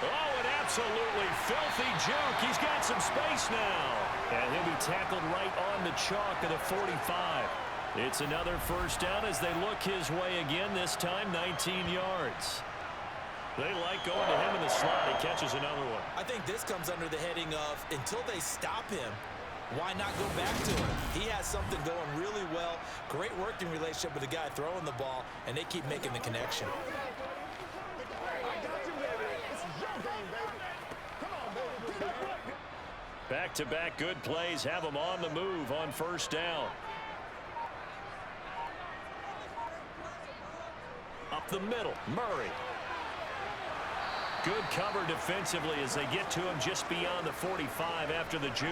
Oh, an absolutely filthy juke. He's got some space now. And he'll be tackled right on the chalk of the 45. It's another first down as they look his way again, this time 19 yards. They like going to him in the slot. He catches another one. I think this comes under the heading of until they stop him, why not go back to him? He has something going really well. Great working relationship with the guy throwing the ball, and they keep making the connection. Back-to-back good plays have him on the move on first down. Up the middle, Murray. Good cover defensively as they get to him just beyond the 45 after the juke.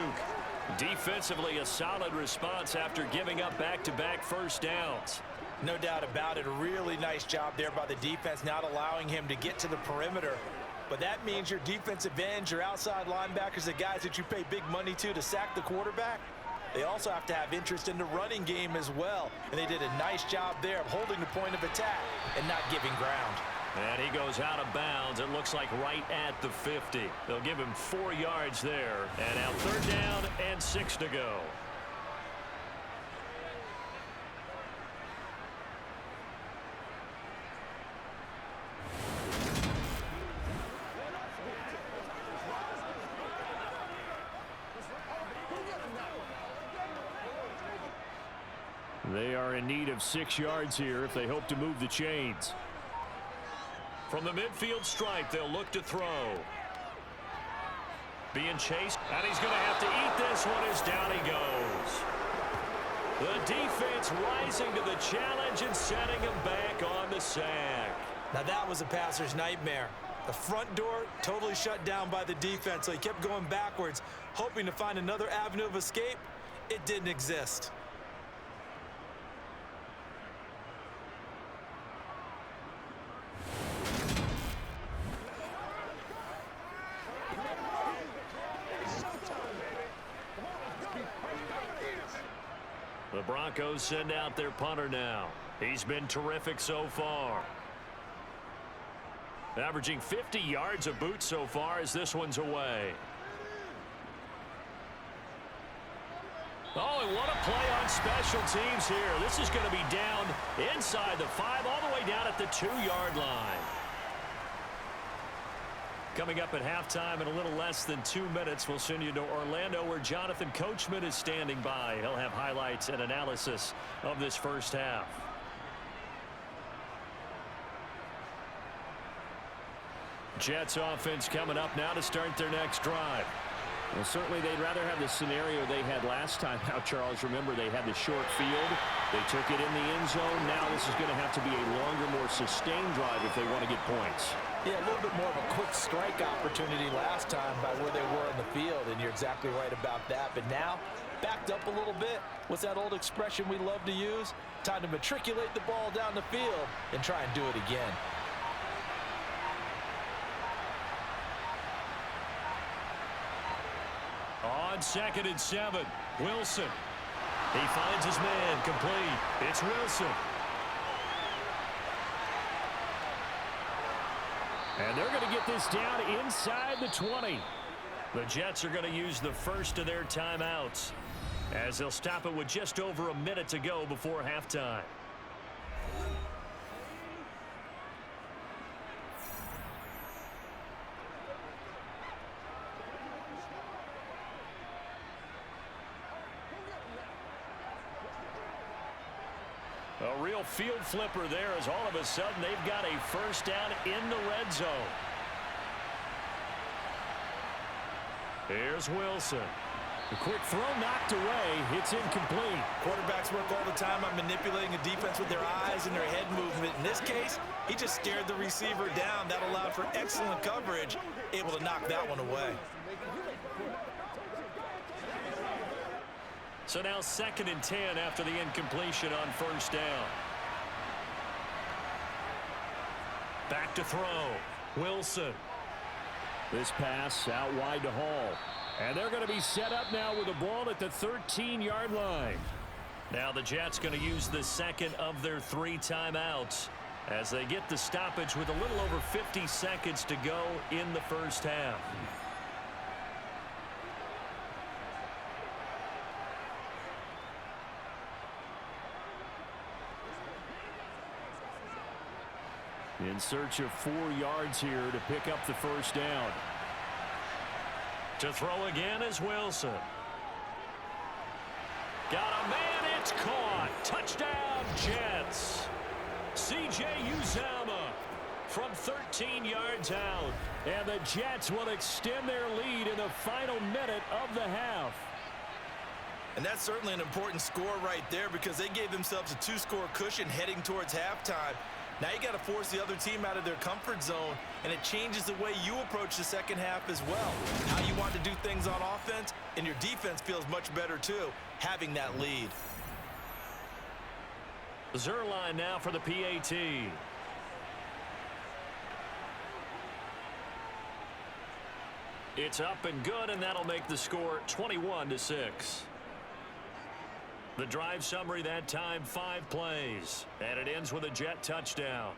Defensively, a solid response after giving up back-to-back first downs. No doubt about it. A really nice job there by the defense, not allowing him to get to the perimeter. But that means your defensive ends, your outside linebackers, the guys that you pay big money to sack the quarterback, they also have to have interest in the running game as well. And they did a nice job there of holding the point of attack and not giving ground. And he goes out of bounds, it looks like right at the 50. They'll give him 4 yards there. And now 3rd down and 6 to go. They are in need of 6 yards here if they hope to move the chains. From the midfield stripe, they'll look to throw. Being chased, and he's going to have to eat this one as down he goes. The defense rising to the challenge and setting him back on the sack. Now that was a passer's nightmare. The front door totally shut down by the defense, so he kept going backwards, hoping to find another avenue of escape. It didn't exist. The Broncos send out their punter now. He's been terrific so far. Averaging 50 yards a boot so far as this one's away. Oh, and what a play on special teams here. This is going to be down inside the 5, all the way down at the 2-yard line. Coming up at halftime in a little less than 2 minutes, we'll send you to Orlando where Jonathan Coachman is standing by. He'll have highlights and analysis of this first half. Jets offense coming up now to start their next drive. Well, certainly they'd rather have the scenario they had last time. Now, Charles, remember they had the short field. They took it in the end zone. Now this is going to have to be a longer, more sustained drive if they want to get points. Yeah, a little bit more of a quick strike opportunity last time by where they were in the field, and you're exactly right about that. But now backed up a little bit. What's that old expression we love to use? Time to matriculate the ball down the field and try and do it again. On 2nd and 7, Wilson. He finds his man, complete. It's Wilson. And they're going to get this down inside the 20. The Jets are going to use the first of their timeouts as they'll stop it with just over a minute to go before halftime. A real field flipper there as all of a sudden they've got a first down in the red zone. Here's Wilson. A quick throw knocked away. It's incomplete. Quarterbacks work all the time on manipulating a defense with their eyes and their head movement. In this case, he just scared the receiver down. That allowed for excellent coverage, able to knock that one away. So now 2nd and 10 after the incompletion on first down. Back to throw. Wilson. This pass out wide to Hall. And they're going to be set up now with the ball at the 13-yard line. Now the Jets going to use the second of their 3 timeouts as they get the stoppage with a little over 50 seconds to go in the first half. In search of 4 yards here to pick up the first down. To throw again is Wilson. Got a man, it's caught. Touchdown, Jets. C.J. Uzomah from 13 yards out. And the Jets will extend their lead in the final minute of the half. And that's certainly an important score right there because they gave themselves a 2-score cushion heading towards halftime. Now you got to force the other team out of their comfort zone, and it changes the way you approach the second half as well. How you want to do things on offense, and your defense feels much better too, having that lead. Zuerlein now for the PAT. It's up and good, and that'll make the score 21-6. The drive summary that time, 5 plays, and it ends with a Jet touchdown.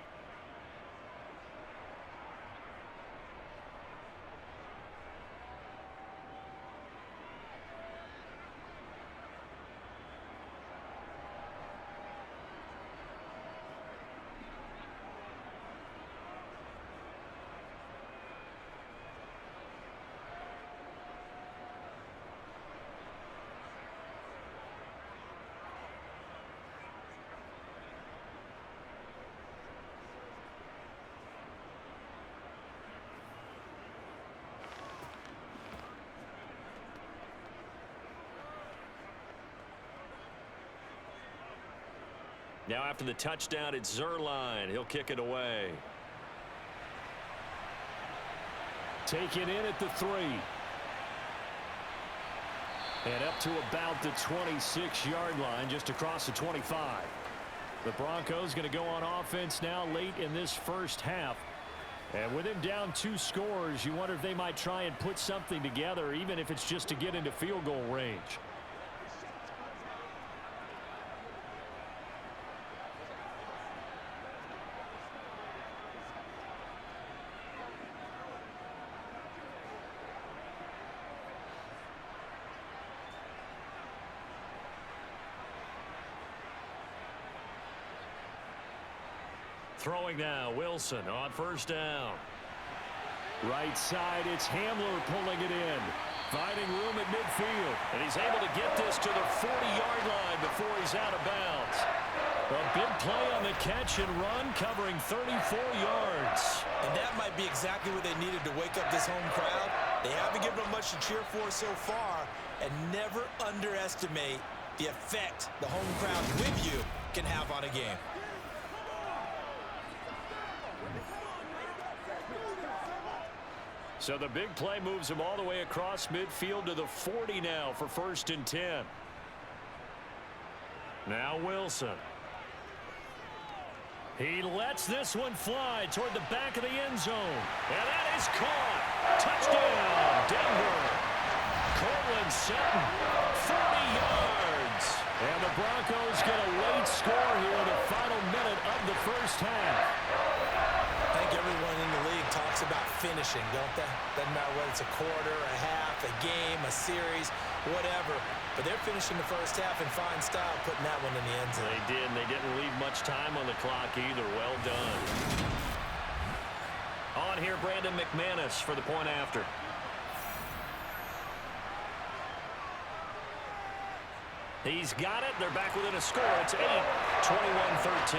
Now after the touchdown, it's Zuerlein. He'll kick it away. Taken in at the 3. And up to about the 26-yard line, just across the 25. The Broncos going to go on offense now late in this first half. And with him down 2 scores, you wonder if they might try and put something together, even if it's just to get into field goal range. Throwing now, Wilson on first down. Right side, it's Hamler pulling it in. Finding room at midfield. And he's able to get this to the 40-yard line before he's out of bounds. A big play on the catch and run, covering 34 yards. And that might be exactly what they needed to wake up this home crowd. They haven't given them much to cheer for so far. And never underestimate the effect the home crowd with you can have on a game. So the big play moves him all the way across midfield to the 40 now for 1st and 10. Now Wilson. He lets this one fly toward the back of the end zone. And that is caught. Touchdown, Denver. Cortland Sutton, 40 yards. And the Broncos get a late score here in the final minute of the first half. I think everyone in the league talks about finishing, don't they? Doesn't matter whether it's a quarter, a half, a game, a series, whatever. But they're finishing the first half in fine style, putting that one in the end zone. They did, and they didn't leave much time on the clock either. Well done. On here, Brandon McManus for the point after. He's got it. They're back within a score. It's 8, 21-13.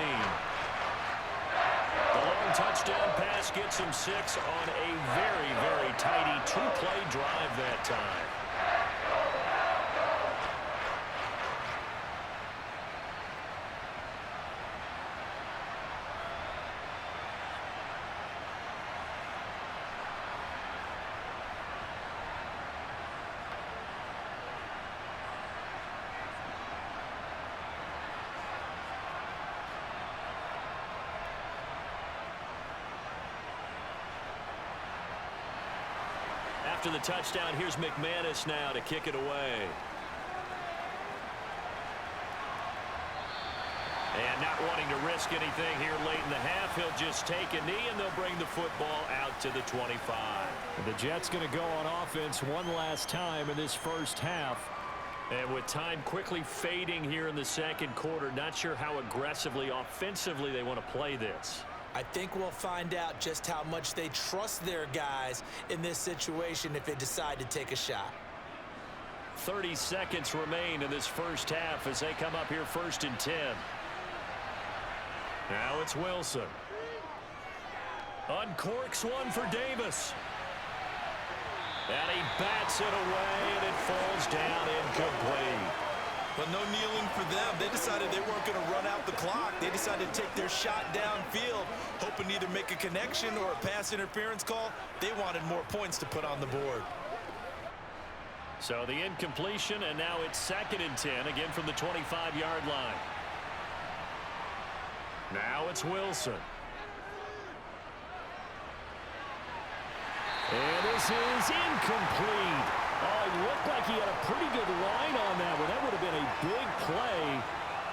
The long touchdown pass gets him 6 on a very, very tidy 2-play drive that time. After the touchdown, here's McManus now to kick it away. And not wanting to risk anything here late in the half, he'll just take a knee, and they'll bring the football out to the 25. The Jets going to go on offense one last time in this first half. And with time quickly fading here in the second quarter, not sure how aggressively, offensively they want to play this. I think we'll find out just how much they trust their guys in this situation if they decide to take a shot. 30 seconds remain in this first half as they come up here 1st and 10. Now it's Wilson. Uncorks one for Davis. And he bats it away, and it falls down incomplete. But no kneeling for them. They decided they weren't going to run out the clock. They decided to take their shot downfield, hoping to either make a connection or a pass interference call. They wanted more points to put on the board. So the incompletion, and now it's 2nd and 10, again from the 25-yard line. Now it's Wilson. And this is incomplete. Oh, he looked like he had a pretty good line on that one. That would have been a big play,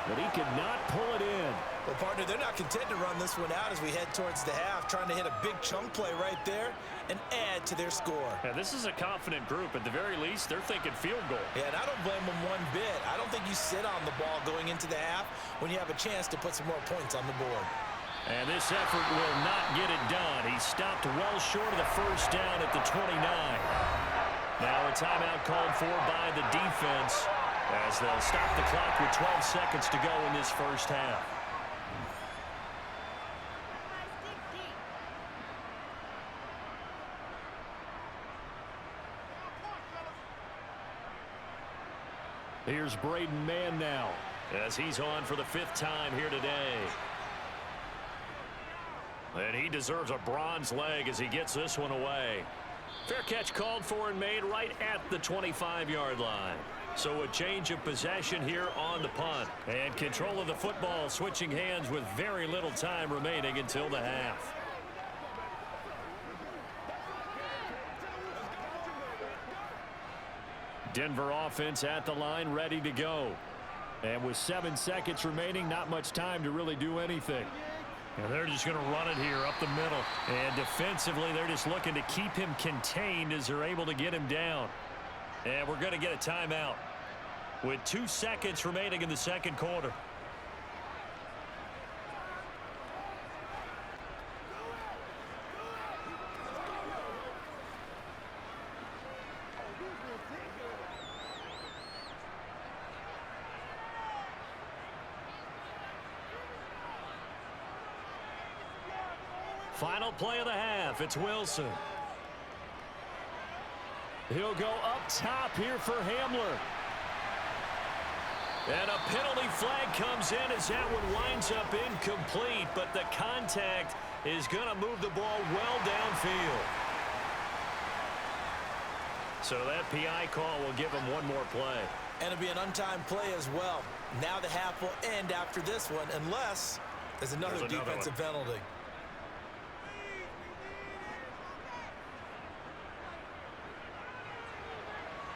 but he could not pull it in. Well, partner, they're not content to run this one out as we head towards the half, trying to hit a big chunk play right there and add to their score. Yeah, this is a confident group. At the very least, they're thinking field goal. Yeah, and I don't blame them one bit. I don't think you sit on the ball going into the half when you have a chance to put some more points on the board. And this effort will not get it done. He stopped well short of the first down at the 29. Now a timeout called for by the defense as they'll stop the clock with 12 seconds to go in this first half. Here's Braden Mann now as he's on for the 5th time here today. And he deserves a bronze leg as he gets this one away. Fair catch called for and made right at the 25-yard line. So a change of possession here on the punt. And control of the football switching hands with very little time remaining until the half. Denver offense at the line, ready to go. And with 7 seconds remaining, not much time to really do anything. And they're just going to run it here up the middle. And defensively, they're just looking to keep him contained as they're able to get him down. And we're going to get a timeout with 2 seconds remaining in the second quarter. Final play of the half. It's Wilson. He'll go up top here for Hamler. And a penalty flag comes in as that one winds up incomplete, but the contact is going to move the ball well downfield. So that PI call will give him one more play. And it'll be an untimed play as well. Now the half will end after this one, unless there's another defensive penalty.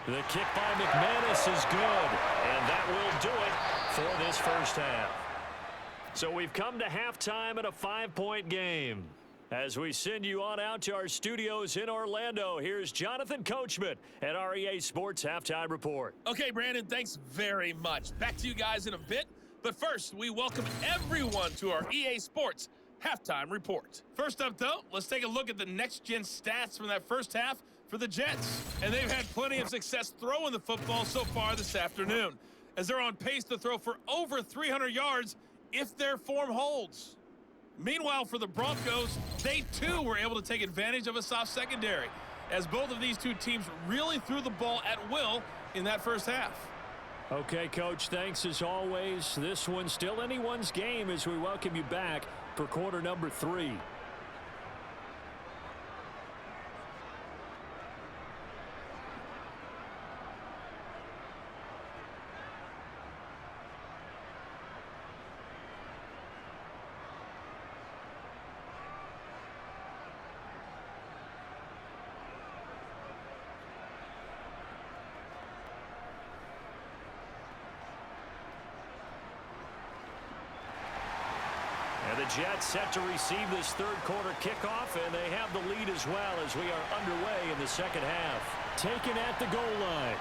The kick by McManus is good, and that will do it for this first half. So we've come to halftime at a 5-point game. As we send you on out to our studios in Orlando, here's Jonathan Coachman at our EA Sports Halftime Report. Okay, Brandon, thanks very much. Back to you guys in a bit. But first, we welcome everyone to our EA Sports Halftime Report. First up, though, let's take a look at the next-gen stats from that first half for the Jets. And they've had plenty of success throwing the football so far this afternoon, as they're on pace to throw for over 300 yards if their form holds. Meanwhile, for the Broncos, they too were able to take advantage of a soft secondary, as both of these two teams really threw the ball at will in that first half. Okay, Coach, thanks as always. This one's still anyone's game as we welcome you back for quarter number 3. The Jets set to receive this third quarter kickoff, and they have the lead as well as we are underway in the second half. Taken at the goal line.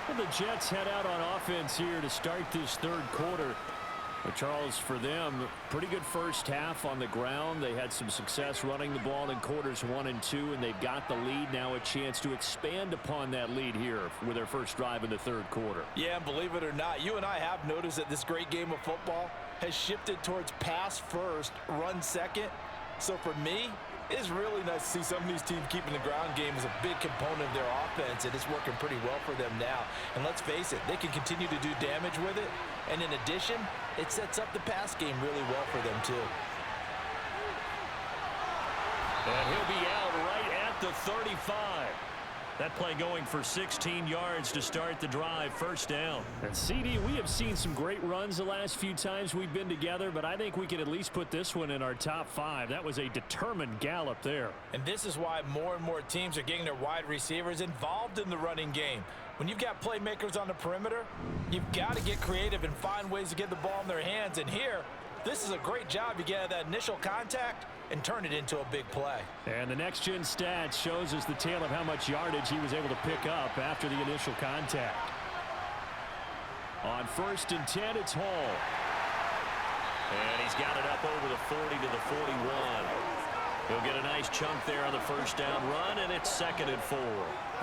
Well, the Jets head out on offense here to start this third quarter. But Charles, for them, pretty good first half on the ground. They had some success running the ball in quarters 1 and 2, and they've got the lead. Now a chance to expand upon that lead here with their first drive in the third quarter. Yeah, and believe it or not, you and I have noticed that this great game of football has shifted towards pass first, run second. So for me, it's really nice to see some of these teams keeping the ground game as a big component of their offense, and it's working pretty well for them now. And let's face it, they can continue to do damage with it. And in addition, it sets up the pass game really well for them too. And he'll be out right at the 35. That play going for 16 yards to start the drive, first down. And CD, we have seen some great runs the last few times we've been together, but I think we can at least put this one in our top 5. That was a determined gallop there. And this is why more and more teams are getting their wide receivers involved in the running game. When you've got playmakers on the perimeter, you've got to get creative and find ways to get the ball in their hands. And here, this is a great job. You get that initial contact and turn it into a big play. And the next-gen stats shows us the tale of how much yardage he was able to pick up after the initial contact. On 1st and 10, it's Hall. And he's got it up over the 40 to the 41. He'll get a nice chunk there on the first down run, and it's 2nd and 4.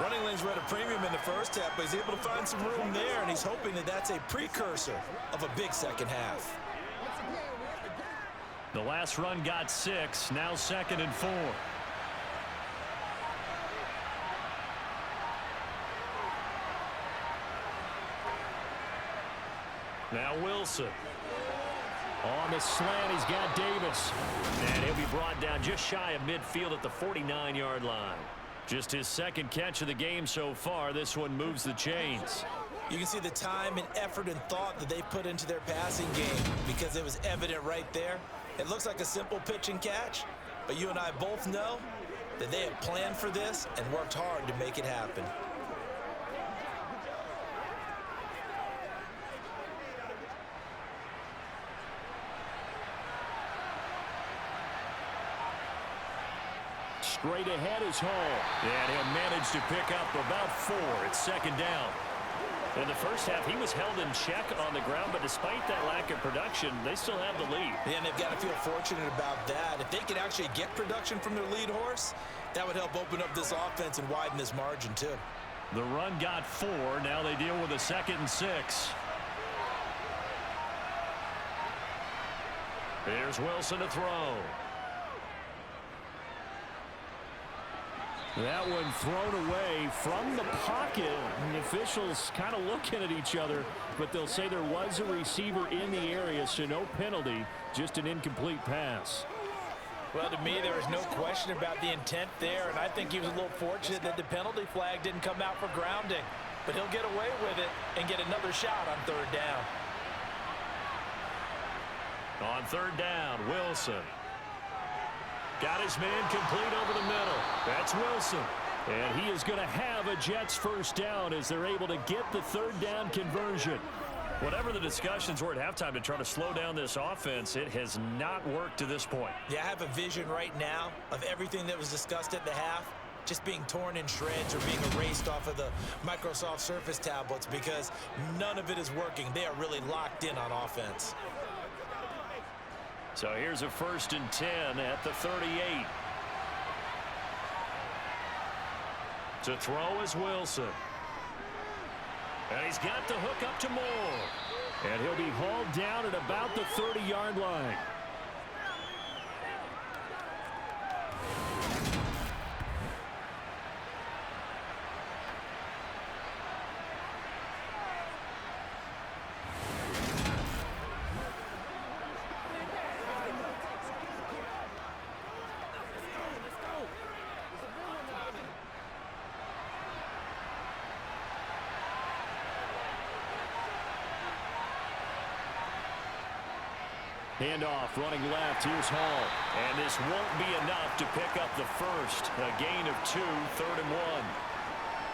Running lanes were at a premium in the first half, but he's able to find some room there, and he's hoping that that's a precursor of a big second half. The last run got 6, now 2nd and 4. Now Wilson. On the slant, he's got Davis. And he'll be brought down just shy of midfield at the 49-yard line. Just his second catch of the game so far. This one moves the chains. You can see the time and effort and thought that they put into their passing game because it was evident right there. It looks like a simple pitch and catch, but you and I both know that they have planned for this and worked hard to make it happen. Straight ahead is Hall. And he'll manage to pick up about 4. It's 2nd down. In the first half, he was held in check on the ground, but despite that lack of production, they still have the lead. Yeah, and they've got to feel fortunate about that. If they could actually get production from their lead horse, that would help open up this offense and widen this margin too. The run got 4. Now they deal with a 2nd and 6. Here's Wilson to throw. That one thrown away from the pocket. And the officials kind of looking at each other, but they'll say there was a receiver in the area, so no penalty, just an incomplete pass. Well, to me, there was no question about the intent there, and I think he was a little fortunate that the penalty flag didn't come out for grounding. But he'll get away with it and get another shot on third down. On third down, Wilson. Got his man complete over the middle. That's Wilson. And he is going to have a Jets first down as they're able to get the third down conversion. Whatever the discussions were at halftime to try to slow down this offense, it has not worked to this point. Yeah, I have a vision right now of everything that was discussed at the half just being torn in shreds or being erased off of the Microsoft Surface tablets because none of it is working. They are really locked in on offense. So here's a 1st and 10 at the 38. To throw is Wilson. And he's got the hook up to Moore. And he'll be hauled down at about the 30-yard line. Handoff, running left. Here's Hall. And this won't be enough to pick up the first. A gain of 2, 3rd and 1.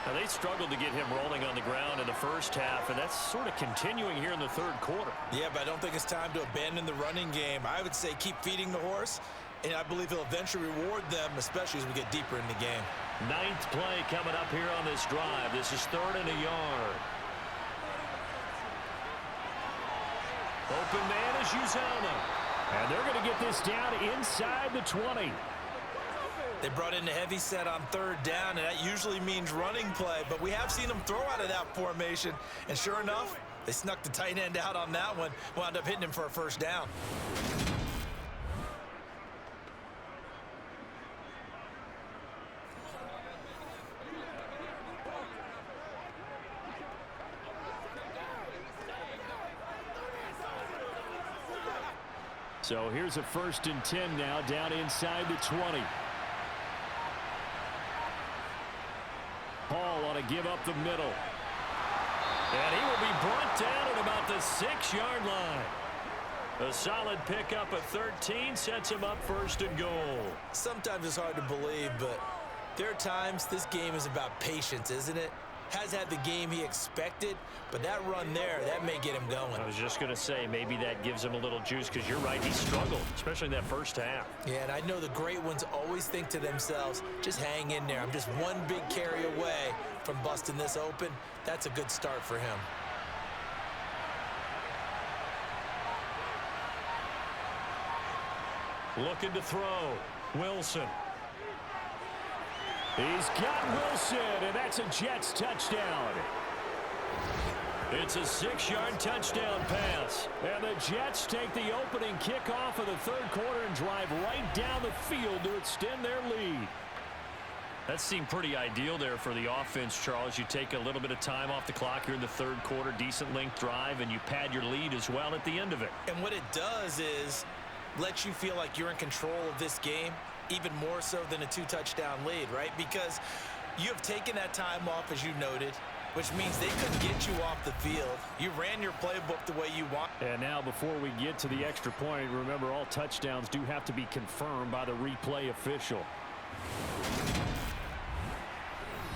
Now, they struggled to get him rolling on the ground in the first half, and that's sort of continuing here in the third quarter. Yeah, but I don't think it's time to abandon the running game. I would say keep feeding the horse, and I believe he'll eventually reward them, especially as we get deeper in the game. 9th play coming up here on this drive. This is 3rd and a yard. Open man is Uzama. And they're going to get this down inside the 20. They brought in a heavy set on third down, and that usually means running play. But we have seen them throw out of that formation. And sure enough, they snuck the tight end out on that one. Wound up hitting him for a first down. So here's a 1st and 10 now down inside the 20. Hall on a give up the middle. And he will be brought down at about the 6-yard line. A solid pickup of 13 sets him up 1st and goal. Sometimes it's hard to believe, but there are times this game is about patience, isn't it? Has had the game he expected, but that run there, that may get him going. I was just going to say, maybe that gives him a little juice because you're right, he struggled, especially in that first half. Yeah, and I know the great ones always think to themselves, just hang in there. I'm just one big carry away from busting this open. That's a good start for him. Looking to throw. Wilson. He's got Wilson, and that's a Jets touchdown. It's a 6-yard touchdown pass. And the Jets take the opening kickoff of the third quarter and drive right down the field to extend their lead. That seemed pretty ideal there for the offense, Charles. You take a little bit of time off the clock here in the third quarter, decent length drive, and you pad your lead as well at the end of it. And what it does is let you feel like you're in control of this game, even more so than a 2-touchdown lead, right? Because you have taken that time off, as you noted, which means they couldn't get you off the field. You ran your playbook the way you want. And now before we get to the extra point, remember all touchdowns do have to be confirmed by the replay official.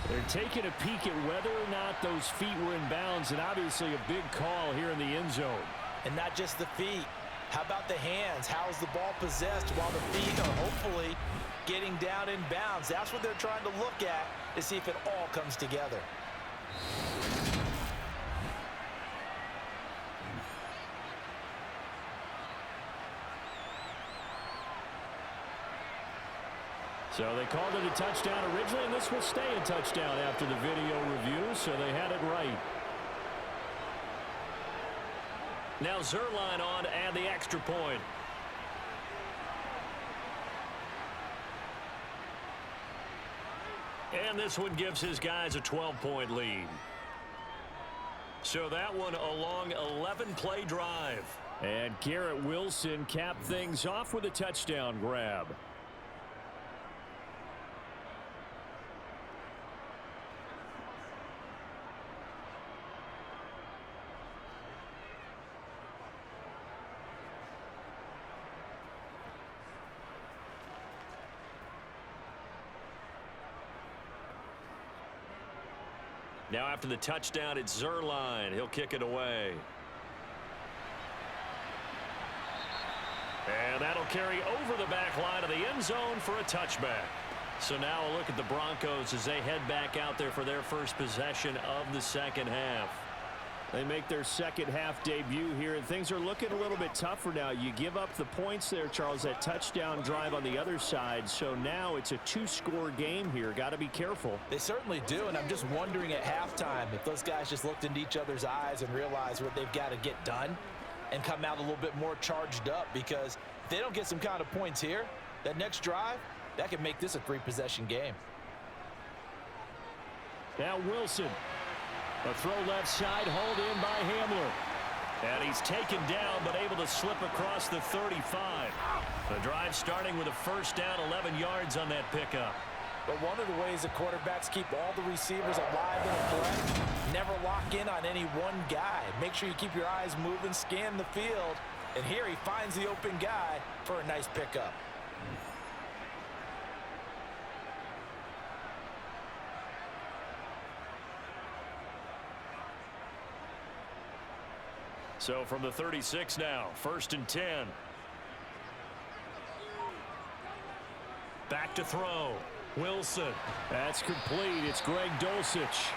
They're taking a peek at whether or not those feet were in bounds, and obviously a big call here in the end zone. And not just the feet. How about the hands? How's the ball possessed while the feet are hopefully getting down in bounds? That's what they're trying to look at to see if it all comes together. So they called it a touchdown originally, and this will stay a touchdown after the video review, so they had it right. Now Zerline on and the extra point. And this one gives his guys a 12-point lead. So that one a long 11-play drive. And Garrett Wilson capped things off with a touchdown grab. Now after the touchdown, it's Zerline. He'll kick it away. And that'll carry over the back line of the end zone for a touchback. So now a look at the Broncos as they head back out there for their first possession of the second half. They make their second half debut here, and things are looking a little bit tougher now. You give up the points there, Charles, that touchdown drive on the other side. So now it's a two-score game here. Got to be careful. They certainly do, and I'm just wondering at halftime if those guys just looked into each other's eyes and realized what they've got to get done and come out a little bit more charged up, because if they don't get some kind of points here, that next drive, that could make this a three-possession game. Now Wilson. A throw left side, hauled in by Hamler. And he's taken down, but able to slip across the 35. The drive starting with a first down, 11 yards on that pickup. But one of the ways that quarterbacks keep all the receivers alive in a play, never lock in on any one guy. Make sure you keep your eyes moving, scan the field. And here he finds the open guy for a nice pickup. So from the 36 now, 1st and 10. Back to throw. Wilson. That's complete. It's Greg Dulcich.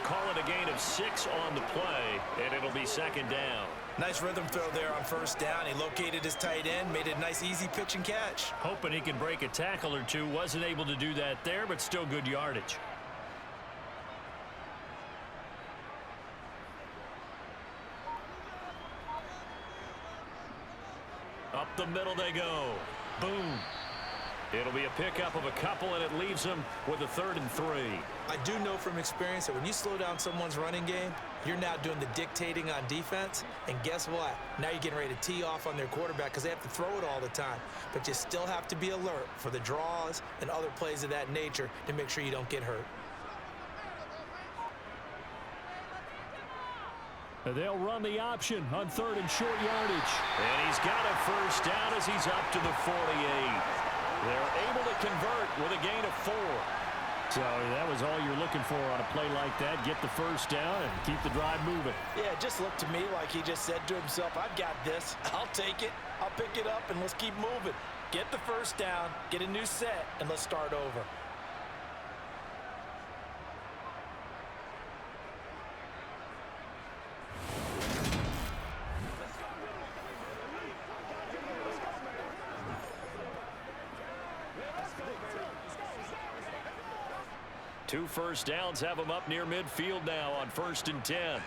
Call it a gain of 6 on the play, and it'll be second down. Nice rhythm throw there on first down. He located his tight end, made it a nice, easy pitch and catch. Hoping he can break a tackle or two. Wasn't able to do that there, but still good yardage. Up the middle they go. Boom. It'll be a pickup of a couple, and it leaves them with a 3rd and 3. I do know from experience that when you slow down someone's running game, you're now doing the dictating on defense. And guess what? Now you're getting ready to tee off on their quarterback because they have to throw it all the time. But you still have to be alert for the draws and other plays of that nature to make sure you don't get hurt. They'll run the option on 3rd and short yardage. And he's got a first down as he's up to the 48. They're able to convert with a gain of 4. So that was all you're looking for on a play like that. Get the first down and keep the drive moving. Yeah, it just looked to me like he just said to himself, I've got this. I'll take it. I'll pick it up, and let's keep moving. Get the first down, get a new set, and let's start over. Two first downs have them up near midfield now on 1st and 10.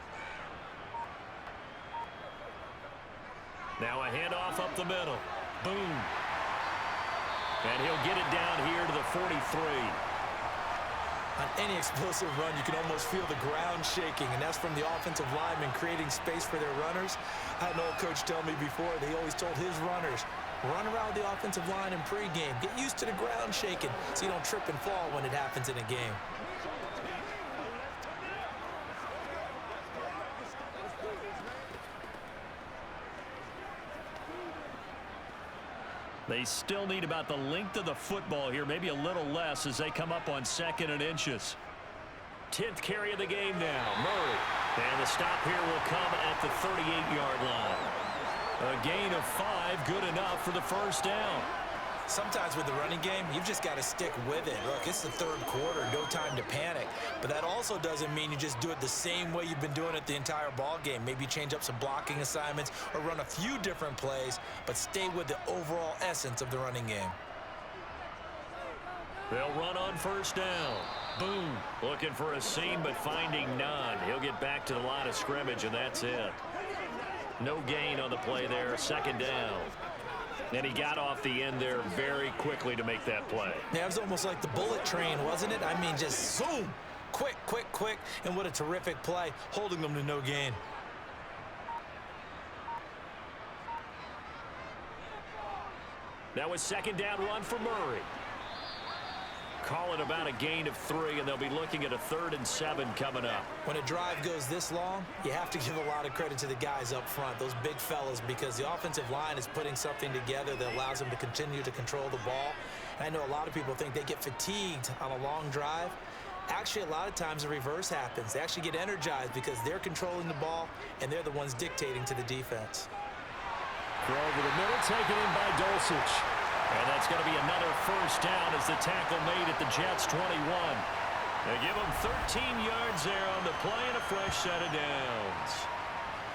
Now a handoff up the middle. Boom. And he'll get it down here to the 43. On any explosive run, you can almost feel the ground shaking, and that's from the offensive linemen creating space for their runners. I had an old coach tell me before, they always told his runners, run around the offensive line in pregame. Get used to the ground shaking so you don't trip and fall when it happens in a game. They still need about the length of the football here, maybe a little less as they come up on 2nd and inches. 10th carry of the game now, Murray. And the stop here will come at the 38-yard line. A gain of 5, good enough for the first down. Sometimes with the running game, you've just got to stick with it. Look, it's the 3rd quarter, no time to panic. But that also doesn't mean you just do it the same way you've been doing it the entire ball game. Maybe change up some blocking assignments or run a few different plays, but stay with the overall essence of the running game. They'll run on first down. Boom. Looking for a seam, but finding none. He'll get back to the line of scrimmage, and that's it. No gain on the play there, 2nd down. And he got off the end there very quickly to make that play. Yeah, it was almost like the bullet train, wasn't it? I mean, just zoom, quick, quick, quick, and what a terrific play, holding them to no gain. Now a 2nd down run for Murray. Call it about a gain of 3, and they'll be looking at a 3rd and 7 coming up. When a drive goes this long, you have to give a lot of credit to the guys up front, those big fellas, because the offensive line is putting something together that allows them to continue to control the ball. And I know a lot of people think they get fatigued on a long drive. Actually, a lot of times the reverse happens. They actually get energized because they're controlling the ball, and they're the ones dictating to the defense. Throw over the middle, taken in by Dulcich. And that's going to be another first down as the tackle made at the Jets' 21. They give them 13 yards there on the play and a fresh set of downs.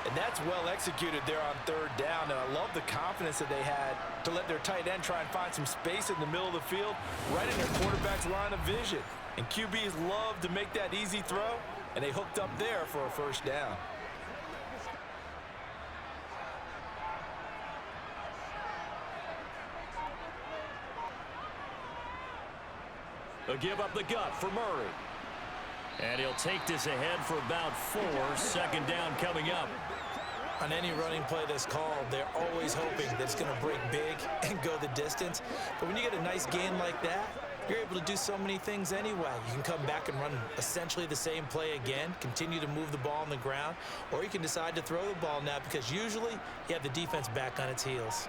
And that's well executed there on third down, and I love the confidence that they had to let their tight end try and find some space in the middle of the field, right in their quarterback's line of vision. And QBs love to make that easy throw, and they hooked up there for a first down. A give up the gut for Murray. And he'll take this ahead for about 4. Second down coming up. On any running play that's called, they're always hoping that it's going to break big and go the distance. But when you get a nice gain like that, you're able to do so many things anyway. You can come back and run essentially the same play again, continue to move the ball on the ground, or you can decide to throw the ball now because usually you have the defense back on its heels.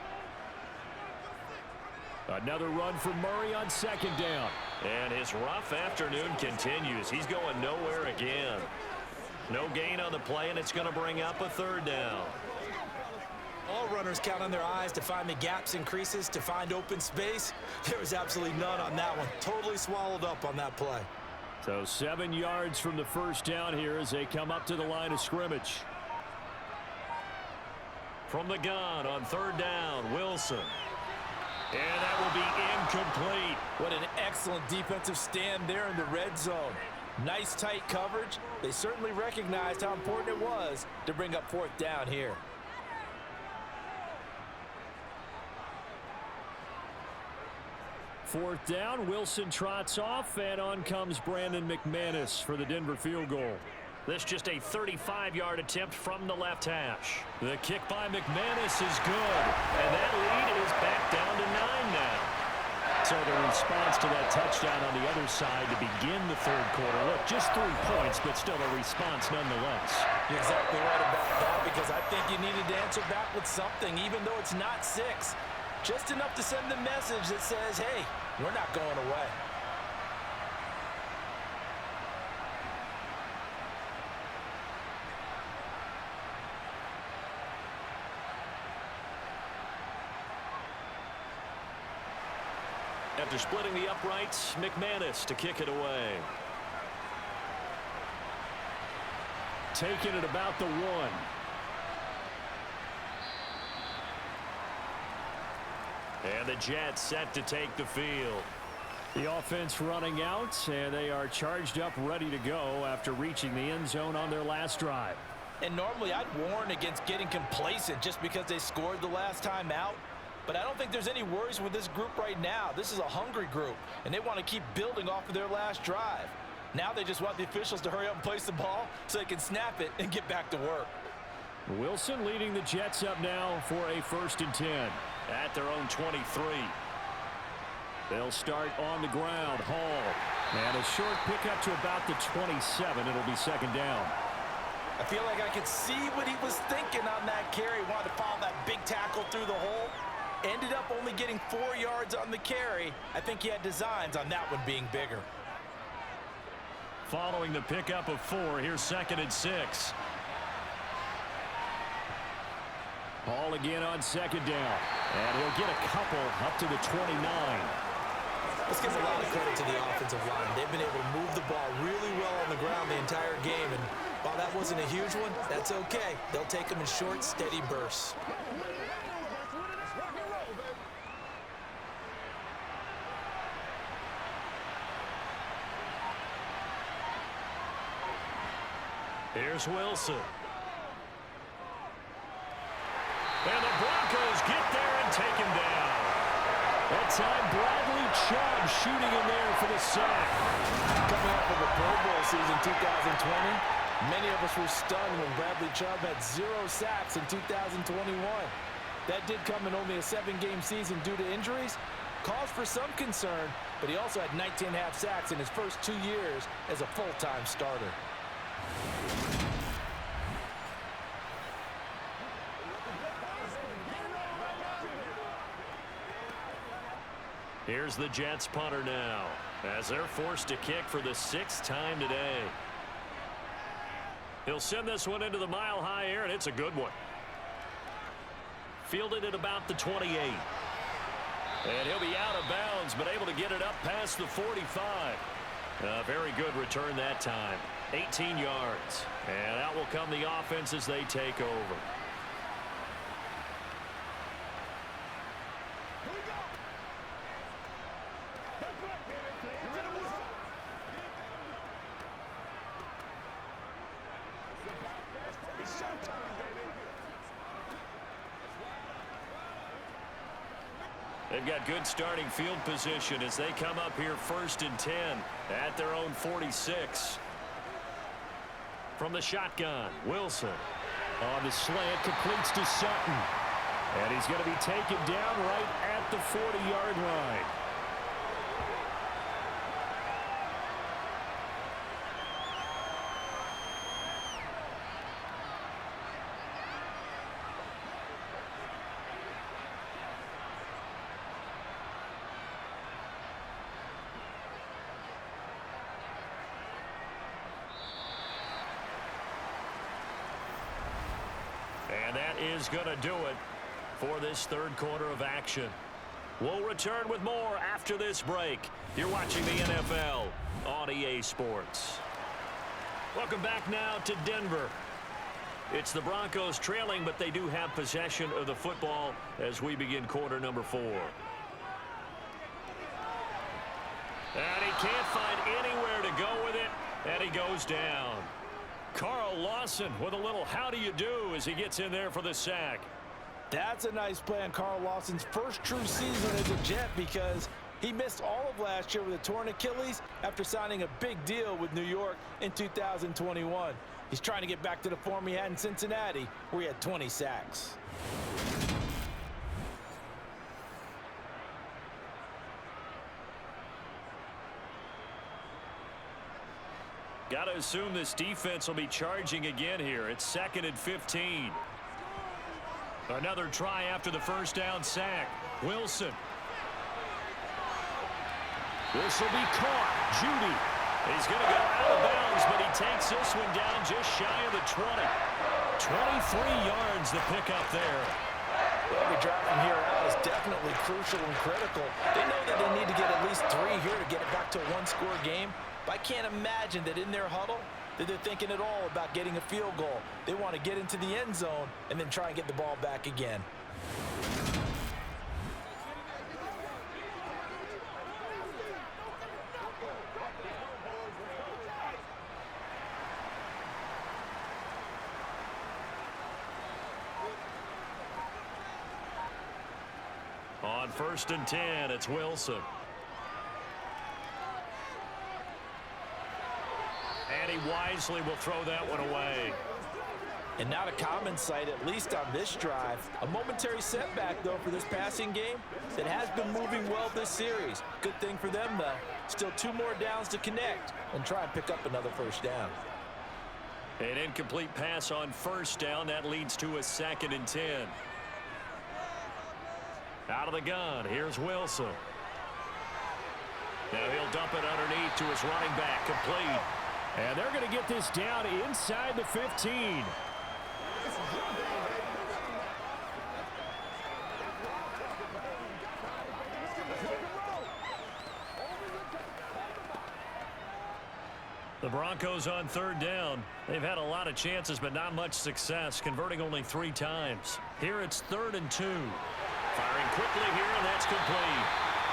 Another run for Murray on second down. And his rough afternoon continues. He's going nowhere again. No gain on the play, and it's going to bring up a third down. All runners count on their eyes to find the gaps and creases, to find open space. There was absolutely none on that one. Totally swallowed up on that play. So 7 yards from the first down here as they come up to the line of scrimmage. From the gun on third down, Wilson. And that will be incomplete. What an excellent defensive stand there in the red zone. Nice tight coverage. They certainly recognized how important it was to bring up fourth down here. Fourth down, Wilson trots off, and on comes Brandon McManus for the Denver field goal. This just a 35-yard attempt from the left hash. The kick by McManus is good, and that lead is back down to 9 now. So the response to that touchdown on the other side to begin the third quarter. Look, just 3 points, but still a response nonetheless. You're exactly right about that, because I think you needed to answer back with something, even though it's not 6. Just enough to send the message that says, hey, we're not going away. After splitting the uprights, McManus to kick it away. Taking it about the 1. And the Jets set to take the field. The offense running out, and they are charged up, ready to go after reaching the end zone on their last drive. And normally I'd warn against getting complacent just because they scored the last time out. But I don't think there's any worries with this group right now. This is a hungry group, and they want to keep building off of their last drive. Now they just want the officials to hurry up and place the ball so they can snap it and get back to work. Wilson leading the Jets up now for a 1st and 10 at their own 23. They'll start on the ground. Hall. And a short pickup to about the 27. It'll be second down. I feel like I could see what he was thinking on that carry. Wanted to follow that big tackle through the hole. Ended up only getting 4 yards on the carry. I think he had designs on that one being bigger. Following the pickup of 4, here's 2nd and 6. Hall again on second down. And he'll get a couple up to the 29. This gives a lot of credit to the offensive line. They've been able to move the ball really well on the ground the entire game. And while that wasn't a huge one, that's okay. They'll take them in short, steady bursts. Here's Wilson. And the Broncos get there and take him down. That time, Bradley Chubb shooting in there for the sack. Coming off of the Pro Bowl season 2020, many of us were stunned when Bradley Chubb had 0 sacks in 2021. That did come in only a 7-game season due to injuries. Cause for some concern, but he also had 19.5 sacks in his first 2 years as a full-time starter. Here's the Jets punter now. as they're forced to kick for the 6th time today. He'll send this one into the mile-high air, and it's a good one. Fielded at about the 28. And he'll be out of bounds, but able to get it up past the 45. A very good return that time. 18 yards. And out will come the offense as they take over. They've got good starting field position as they come up here 1st and 10 at their own 46. From the shotgun, Wilson on the slant, completes to Sutton. And he's going to be taken down right at the 40-yard line. And that is going to do it for this 3rd quarter of action. We'll return with more after this break. You're watching the NFL on EA Sports. Welcome back now to Denver. It's the Broncos trailing, but they do have possession of the football as we begin quarter number 4. And he can't find anywhere to go with it, and he goes down. Carl Lawson with a little how do you do as he gets in there for the sack. That's a nice play on Carl Lawson's first true season as a Jet, because he missed all of last year with a torn Achilles after signing a big deal with New York in 2021. He's trying to get back to the form he had in Cincinnati, where he had 20 sacks. Got to assume this defense will be charging again here. It's 2nd and 15. Another try after the first down sack. Wilson. This will be caught. Judy. He's going to go out of bounds, but he takes this one down just shy of the 20. 23 yards the pickup there. Every drive from here out is definitely crucial and critical. They know that they need to get at least 3 here to get it back to a one-score game. But I can't imagine that in their huddle that they're thinking at all about getting a field goal. They want to get into the end zone and then try and get the ball back again. On 1st and 10, it's Wilson. And he wisely will throw that one away. And not a common sight, at least on this drive. A momentary setback, though, for this passing game that has been moving well this series. Good thing for them, though. Still 2 more downs to connect and try and pick up another first down. An incomplete pass on 1st down. That leads to a 2nd and 10. Out of the gun, here's Wilson. Now he'll dump it underneath to his running back, complete. And they're going to get this down inside the 15. The Broncos on 3rd down. They've had a lot of chances, but not much success, converting only 3 times. Here it's 3rd and 2. Firing quickly here, and that's complete.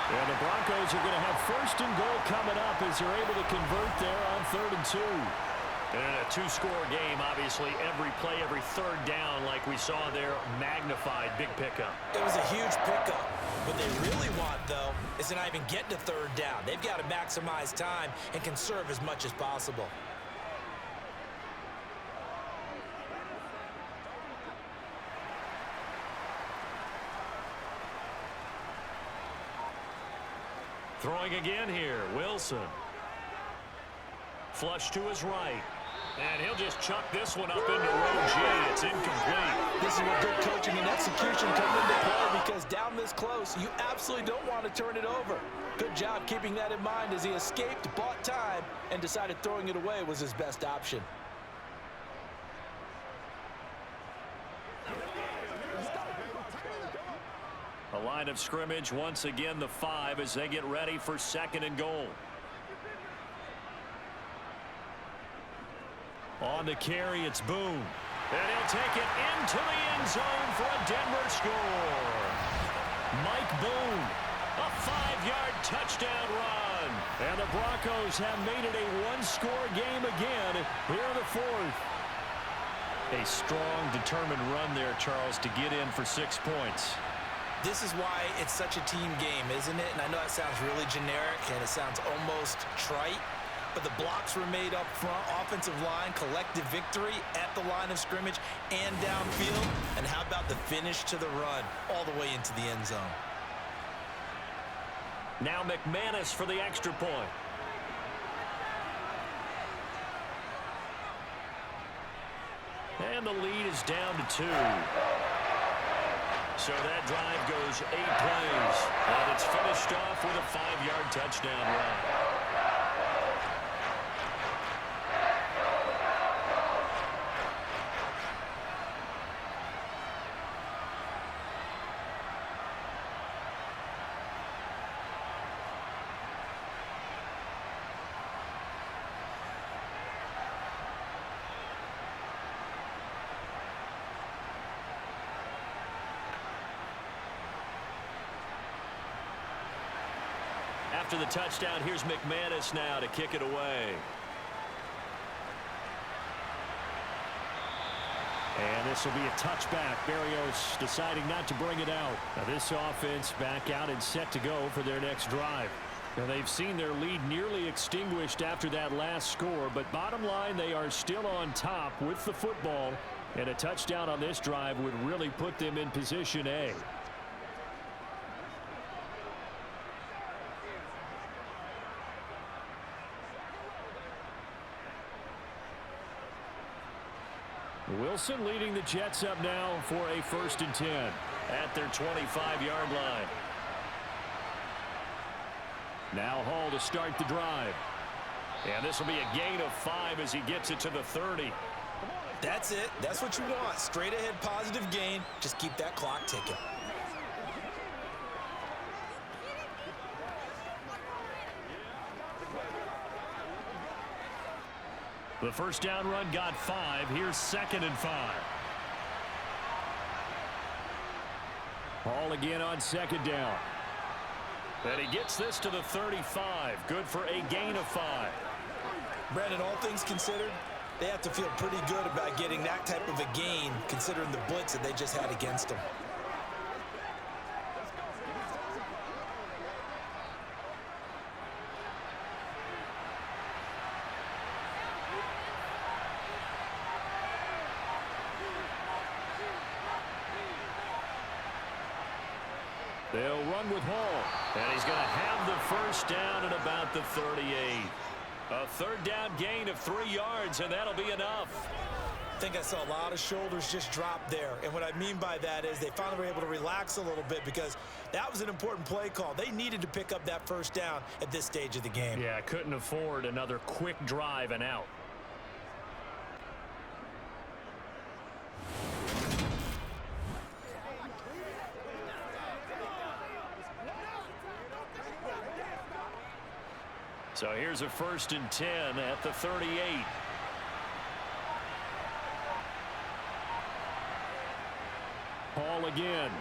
And the Broncos are going to have 1st and goal coming up as they're able to convert there on 3rd and 2. And in a 2-score game, obviously, every play, every 3rd down, like we saw there, magnified. Big pickup. It was a huge pickup. What they really want, though, is to not even get to 3rd down. They've got to maximize time and conserve as much as possible. Throwing again here, Wilson. Flush to his right. And he'll just chuck this one up into row G. It's incomplete. This is where good coaching and execution come into play, because down this close, you absolutely don't want to turn it over. Good job keeping that in mind as he escaped, bought time, and decided throwing it away was his best option. A line of scrimmage, once again the 5 as they get ready for 2nd and goal. On the carry, it's Boone. And he'll take it into the end zone for a Denver score. Mike Boone, a 5-yard touchdown run. And the Broncos have made it a one-score game again here in the 4th. A strong, determined run there, Charles, to get in for 6 points. This is why it's such a team game, isn't it? And I know that sounds really generic and it sounds almost trite, but the blocks were made up front, offensive line, collective victory at the line of scrimmage and downfield. And how about the finish to the run all the way into the end zone? Now McManus for the extra point. And the lead is down to 2. So that drive goes 8 plays. And it's finished off with a 5-yard touchdown run. After the touchdown, here's McManus now to kick it away. And this will be a touchback. Berrios deciding not to bring it out. Now this offense back out and set to go for their next drive. Now they've seen their lead nearly extinguished after that last score, but bottom line, they are still on top with the football, and a touchdown on this drive would really put them in position A. Wilson leading the Jets up now for a 1st and 10 at their 25-yard line. Now Hall to start the drive. And this will be a gain of 5 as he gets it to the 30. That's it. That's what you want. Straight ahead positive gain. Just keep that clock ticking. The first down run got 5. Here's 2nd and 5. Hall again on 2nd down. And he gets this to the 35. Good for a gain of 5. Brandon, all things considered, they have to feel pretty good about getting that type of a gain considering the blitz that they just had against them. They'll run with Hall. And he's going to have the first down at about the 38. A 3rd down gain of 3 yards, and that'll be enough. I think I saw a lot of shoulders just drop there. And what I mean by that is they finally were able to relax a little bit because that was an important play call. They needed to pick up that first down at this stage of the game. Yeah, couldn't afford another quick drive and out. So here's a 1st and 10 at the 38. Hall again.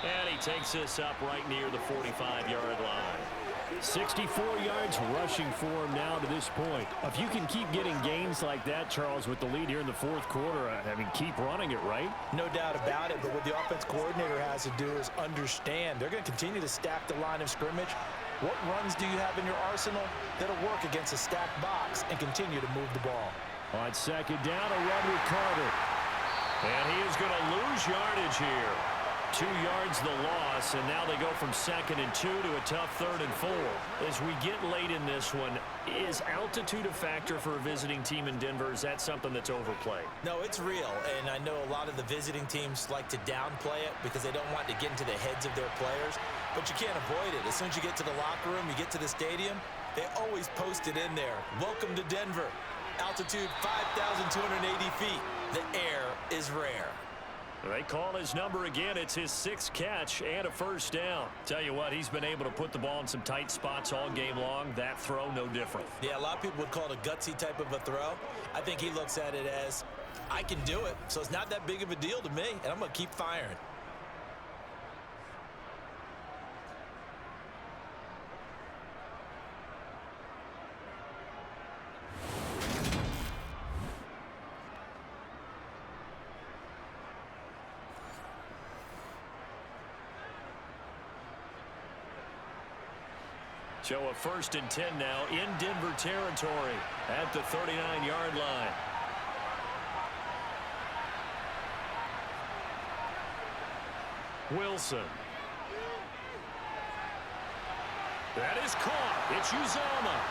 And he takes this up right near the 45-yard line. 64 yards rushing for him now to this point. If you can keep getting gains like that, Charles, with the lead here in the 4th quarter, I mean, keep running it, right? No doubt about it, but what the offense coordinator has to do is understand. They're going to continue to stack the line of scrimmage. What runs do you have in your arsenal that'll work against a stacked box and continue to move the ball? On 2nd down, a run with Carter. And he is going to lose yardage here. 2 yards the loss, and now they go from 2nd and 2 to a tough 3rd and 4. As we get late in this one, is altitude a factor for a visiting team in Denver? Is that something that's overplayed? No, it's real, and I know a lot of the visiting teams like to downplay it because they don't want to get into the heads of their players, but you can't avoid it. As soon as you get to the locker room, you get to the stadium, they always post it in there. Welcome to Denver. Altitude 5,280 feet. The air is rare. They call his number again. It's his 6th catch and a 1st down. Tell you what, he's been able to put the ball in some tight spots all game long. That throw, no different. Yeah, a lot of people would call it a gutsy type of a throw. I think he looks at it as, I can do it, so it's not that big of a deal to me, and I'm going to keep firing. So a 1st and 10 now in Denver territory at the 39-yard line. Wilson. That is caught. It's Uzomah.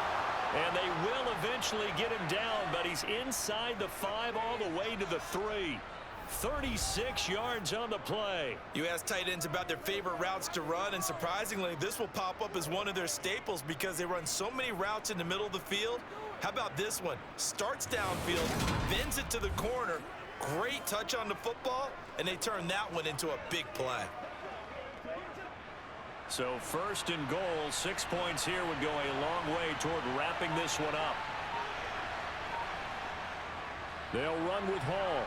And they will eventually get him down, but he's inside the 5 all the way to the 3. 36 yards on the play. You ask tight ends about their favorite routes to run, and surprisingly, this will pop up as one of their staples because they run so many routes in the middle of the field. How about this one? Starts downfield, bends it to the corner. Great touch on the football, and they turn that one into a big play. So 1st and goal, 6 points here would go a long way toward wrapping this one up. They'll run with Hall.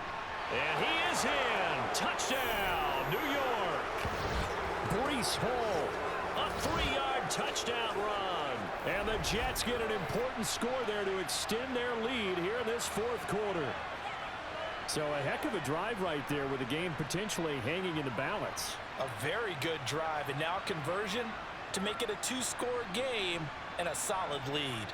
And he is in. Touchdown, New York. Breece Hall, a 3-yard touchdown run. And the Jets get an important score there to extend their lead here in this 4th quarter. So a heck of a drive right there with the game potentially hanging in the balance. A very good drive, and now conversion to make it a 2-score game and a solid lead.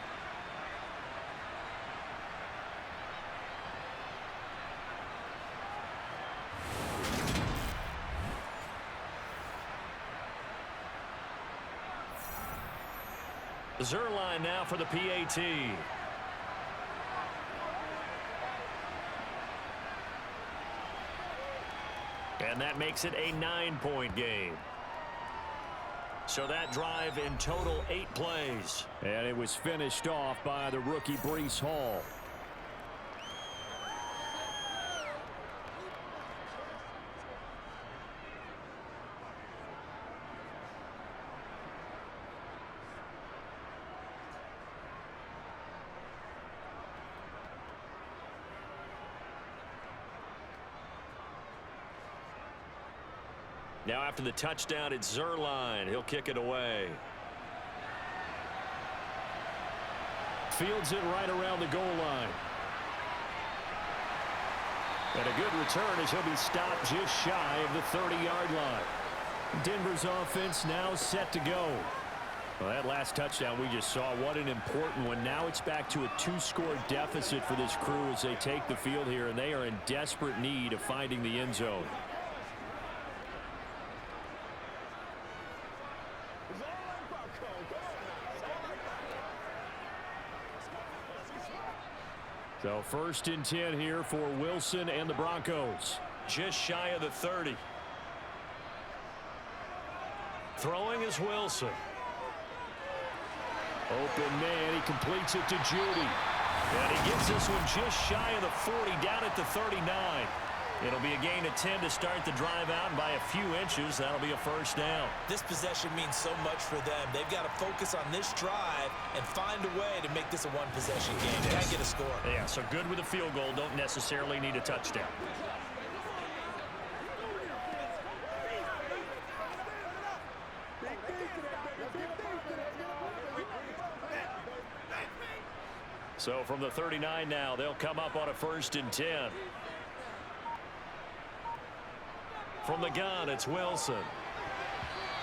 Zerline now for the PAT. And that makes it a 9-point game. So that drive in total 8 plays. And it was finished off by the rookie Breece Hall. Now after the touchdown, it's Zerline. He'll kick it away. Fields it right around the goal line. And a good return as he'll be stopped just shy of the 30-yard line. Denver's offense now set to go. Well, that last touchdown we just saw, what an important one. Now it's back to a 2-score deficit for this crew as they take the field here, and they are in desperate need of finding the end zone. So 1st and 10 here for Wilson and the Broncos. Just shy of the 30. Throwing is Wilson. Open man, he completes it to Judy. And he gets this one just shy of the 40, down at the 39. It'll be a gain of 10 to start the drive out, and by a few inches, that'll be a 1st down. This possession means so much for them. They've got to focus on this drive and find a way to make this a one-possession game. They got to get a score. Yeah, so good with a field goal. Don't necessarily need a touchdown. So from the 39 now, they'll come up on a 1st and 10. From the gun, it's Wilson.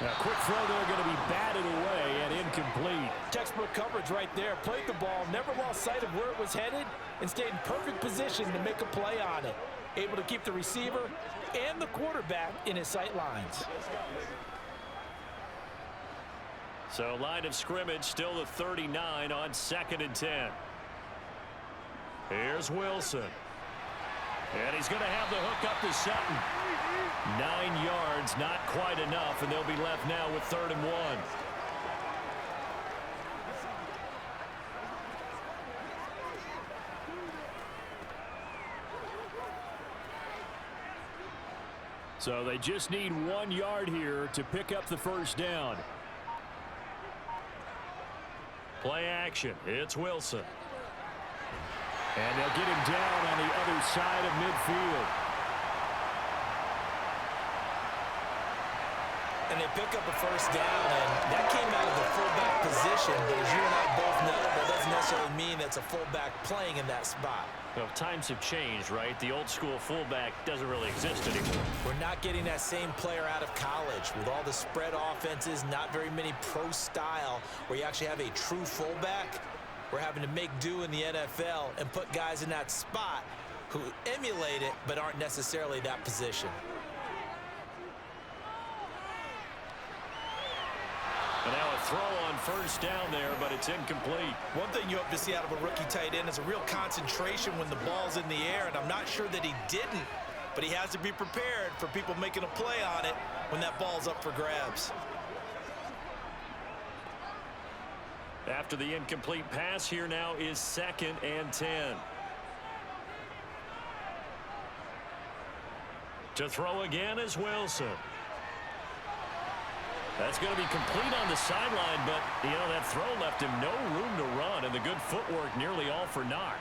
A quick throw there going to be batted away and incomplete. Textbook coverage right there. Played the ball, never lost sight of where it was headed, and stayed in perfect position to make a play on it. able to keep the receiver and the quarterback in his sight lines. So line of scrimmage still the 39 on 2nd and 10. Here's Wilson. And he's going to have the hook up to Sutton. 9 yards, not quite enough, and they'll be left now with 3rd and 1. So they just need 1 yard here to pick up the first down. Play action. It's Wilson. And they'll get him down on the other side of midfield. And they pick up a first down, and that came out of the fullback position. But as you and I both know, that doesn't necessarily mean that's a fullback playing in that spot. Well, times have changed, right? The old school fullback doesn't really exist anymore. We're not getting that same player out of college. With all the spread offenses, not very many pro style where you actually have a true fullback. We're having to make do in the NFL and put guys in that spot who emulate it but aren't necessarily that position. And now a throw on first down there, but it's incomplete. One thing you hope to see out of a rookie tight end is a real concentration when the ball's in the air, and I'm not sure that he didn't, but he has to be prepared for people making a play on it when that ball's up for grabs. After the incomplete pass, here now is 2nd and 10. To throw again is Wilson. That's going to be complete on the sideline, but, you know, that throw left him no room to run, and the good footwork nearly all for naught.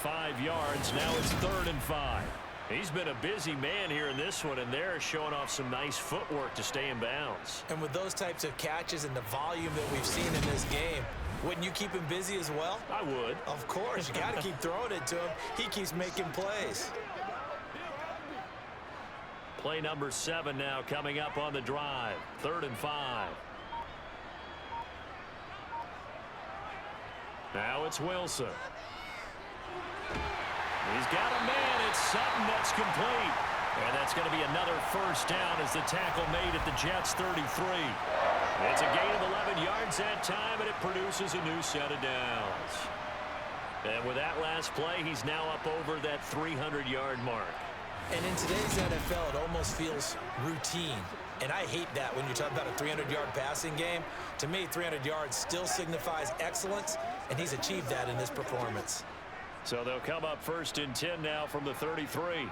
5 yards, now it's 3rd and 5. He's been a busy man here in this one, and they're showing off some nice footwork to stay in bounds. And with those types of catches and the volume that we've seen in this game, wouldn't you keep him busy as well? I would. Of course. You got to keep throwing it to him. He keeps making plays. Play number 7 now coming up on the drive. 3rd and 5. Now it's Wilson. He's got a man. It's Sutton that's complete. And that's going to be another first down as the tackle made at the Jets' 33. It's a gain of 11 yards that time, and it produces a new set of downs. And with that last play, he's now up over that 300-yard mark. And in today's NFL, it almost feels routine. And I hate that when you talk about a 300-yard passing game. To me, 300 yards still signifies excellence, and he's achieved that in this performance. So they'll come up 1st and 10 now from the 33.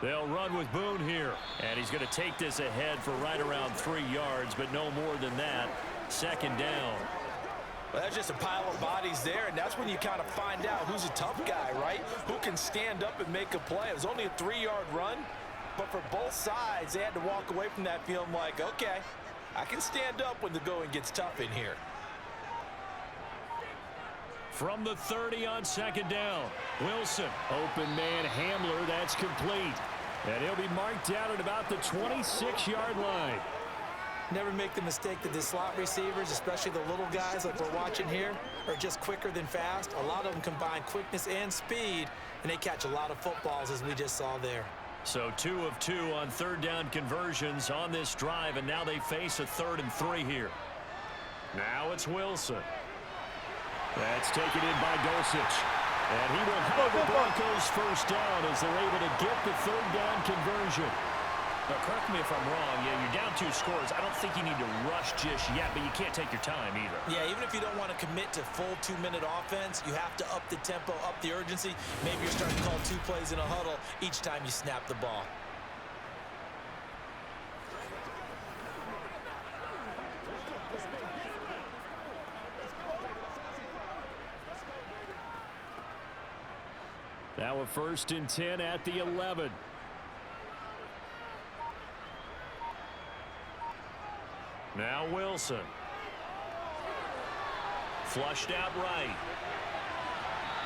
They'll run with Boone here. And he's going to take this ahead for right around 3 yards, but no more than that. 2nd down. Well, that's just a pile of bodies there, and that's when you kind of find out who's a tough guy, right? Who can stand up and make a play. It was only a 3-yard run, but for both sides, they had to walk away from that feeling like, okay, I can stand up when the going gets tough in here. From the 30 on 2nd down, Wilson, open man Hamler, that's complete. And he'll be marked down at about the 26-yard line. Never make the mistake that the slot receivers, especially the little guys like we're watching here, are just quicker than fast. A lot of them combine quickness and speed, and they catch a lot of footballs as we just saw there. So 2 of 2 on 3rd down conversions on this drive, and now they face a 3rd and 3 here. Now it's Wilson. That's taken in by Dulcich. And he will have the Broncos first down as they're able to get the 3rd down conversion. Now, correct me if I'm wrong. Yeah, you're down 2 scores. I don't think you need to rush just yet, but you can't take your time either. Yeah, even if you don't want to commit to full 2-minute offense, you have to up the tempo, up the urgency. Maybe you're starting to call 2 plays in a huddle each time you snap the ball. Now a 1st and 10 at the 11. Now Wilson. Flushed out right.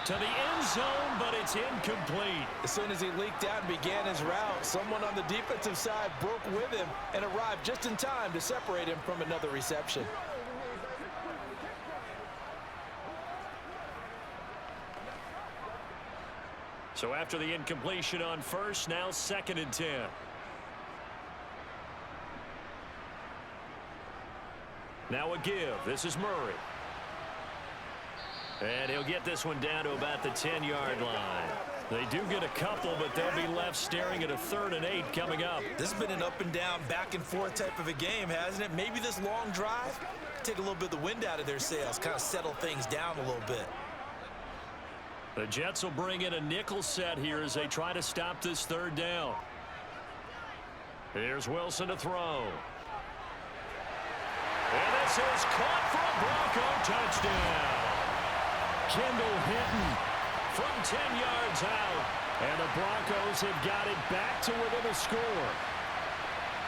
To the end zone, but it's incomplete. As soon as he leaked out and began his route, someone on the defensive side broke with him and arrived just in time to separate him from another reception. So after the incompletion on first, now 2nd and 10. Now a give. This is Murray. And he'll get this one down to about the 10-yard line. They do get a couple, but they'll be left staring at a 3rd and 8 coming up. This has been an up-and-down, back-and-forth type of a game, hasn't it? Maybe this long drive take a little bit of the wind out of their sails, kind of settle things down a little bit. The Jets will bring in a nickel set here as they try to stop this 3rd down. Here's Wilson to throw. And this is caught for a Bronco touchdown. Kendall Hinton from 10 yards out. And the Broncos have got it back to within a score.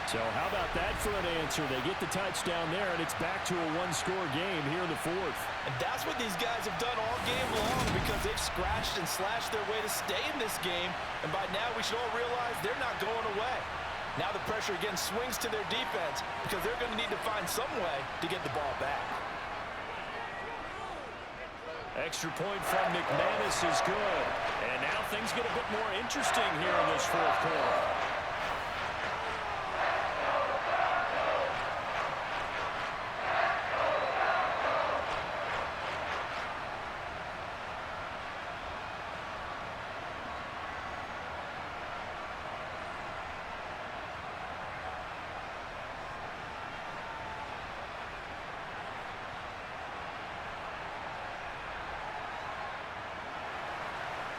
So how about that for an answer? They get the touchdown there, and it's back to a one-score game here in the 4th. And that's what these guys have done all game long because they've scratched and slashed their way to stay in this game. And by now, we should all realize they're not going away. Now the pressure again swings to their defense because they're going to need to find some way to get the ball back. Extra point from McManus is good. And now things get a bit more interesting here in this 4th quarter.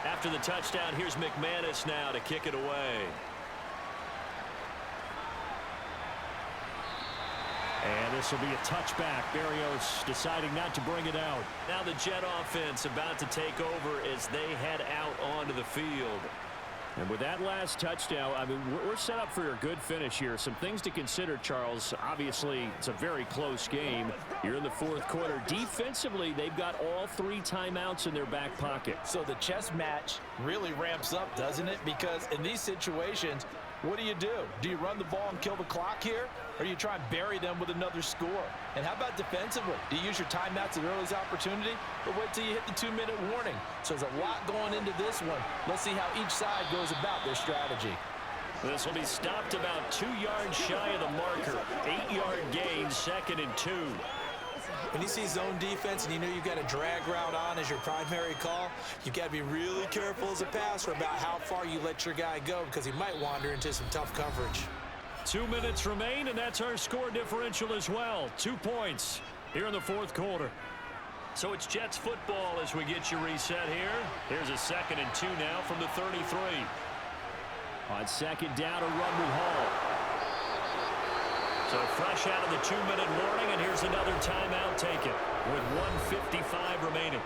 After the touchdown, here's McManus now to kick it away. And this will be a touchback. Berrios deciding not to bring it out. Now the Jet offense about to take over as they head out onto the field. And with that last touchdown, I mean, we're set up for a good finish here. Some things to consider, Charles. Obviously, it's a very close game. You're in the 4th quarter. Defensively, they've got all 3 timeouts in their back pocket. So the chess match really ramps up, doesn't it? Because in these situations, what do? Do you run the ball and kill the clock here? Or do you try and bury them with another score? And how about defensively? Do you use your timeouts at the earliest opportunity? Or wait till you hit the 2-minute warning? So there's a lot going into this one. Let's see how each side goes about their strategy. This will be stopped about 2 yards shy of the marker. 8-yard gain, 2nd and 2. When you see zone defense and you know you've got a drag route on as your primary call, you've got to be really careful as a passer about how far you let your guy go because he might wander into some tough coverage. 2 minutes remain, and that's our score differential as well. 2 points here in the 4th quarter. So it's Jets football as we get you reset here. Here's a 2nd and 2 now from the 33. On 2nd down, a run with Hall. So fresh out of the 2-minute warning, and here's another timeout taken with 1:55 remaining.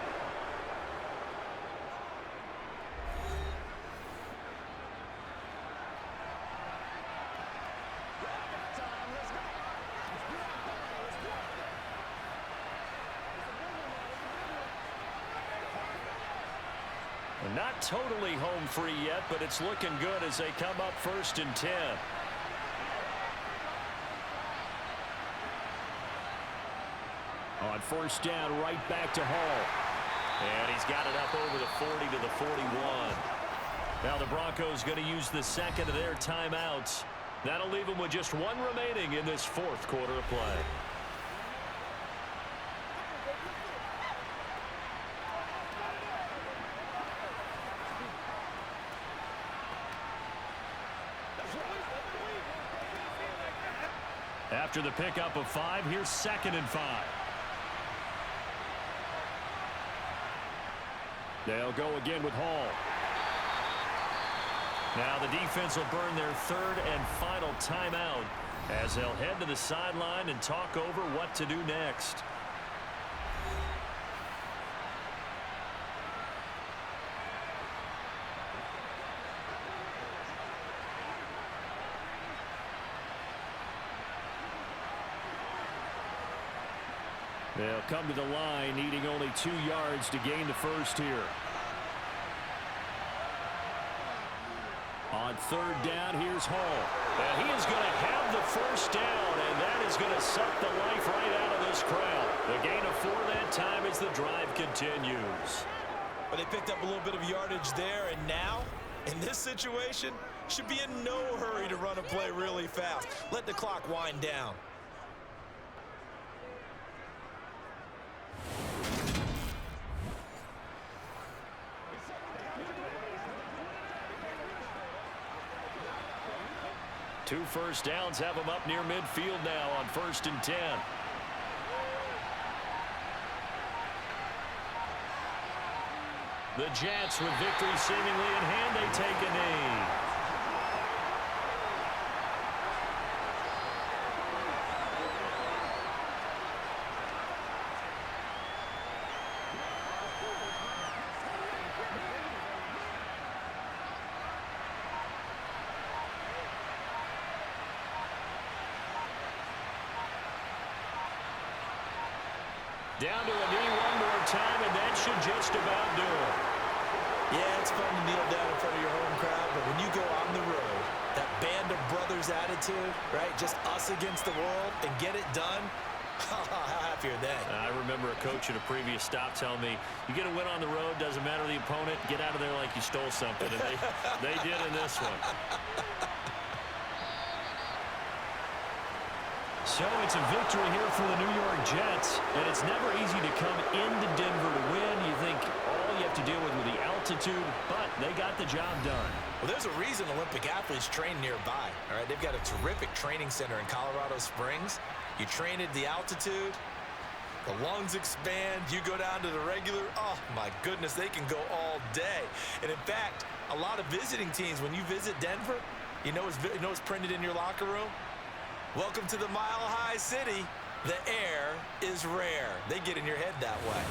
Not totally home free yet, but it's looking good as they come up 1st and 10. On 1st down, right back to Hall. And he's got it up over the 40 to the 41. Now the Broncos going to use the 2nd of their timeouts. That'll leave them with just 1 remaining in this 4th quarter of play. After the pickup of 5, here's 2nd and 5. They'll go again with Hall. Now the defense will burn their 3rd and final timeout as they'll head to the sideline and talk over what to do next. They'll come to the line, needing only 2 yards to gain the 1st here. On 3rd down, here's Hall. And he is going to have the 1st down, and that is going to suck the life right out of this crowd. The gain of 4 that time as the drive continues. But they picked up a little bit of yardage there, and now, in this situation, should be in no hurry to run a play really fast. Let the clock wind down. Two first downs have them up near midfield now on 1st and 10. The Jets, with victory seemingly in hand, they take a knee. Down to a knee one more time, and that should just about do it. Yeah, it's fun to kneel down in front of your home crowd, but when you go on the road, that band of brothers attitude, right, just us against the world, and get it done, how happy are they? I remember a coach at a previous stop telling me, you get a win on the road, doesn't matter the opponent, get out of there like you stole something, and they did in this one. So it's a victory here for the New York Jets, and it's never easy to come into Denver to win. You think all you have to deal with the altitude, but they got the job done. Well, there's a reason Olympic athletes train nearby, all right? They've got a terrific training center in Colorado Springs. You train at the altitude, the lungs expand, you go down to the regular, oh my goodness, they can go all day. And in fact, a lot of visiting teams, when you visit Denver, you know what's printed in your locker room? Welcome to the Mile High City. The air is rare. They get in your head that way.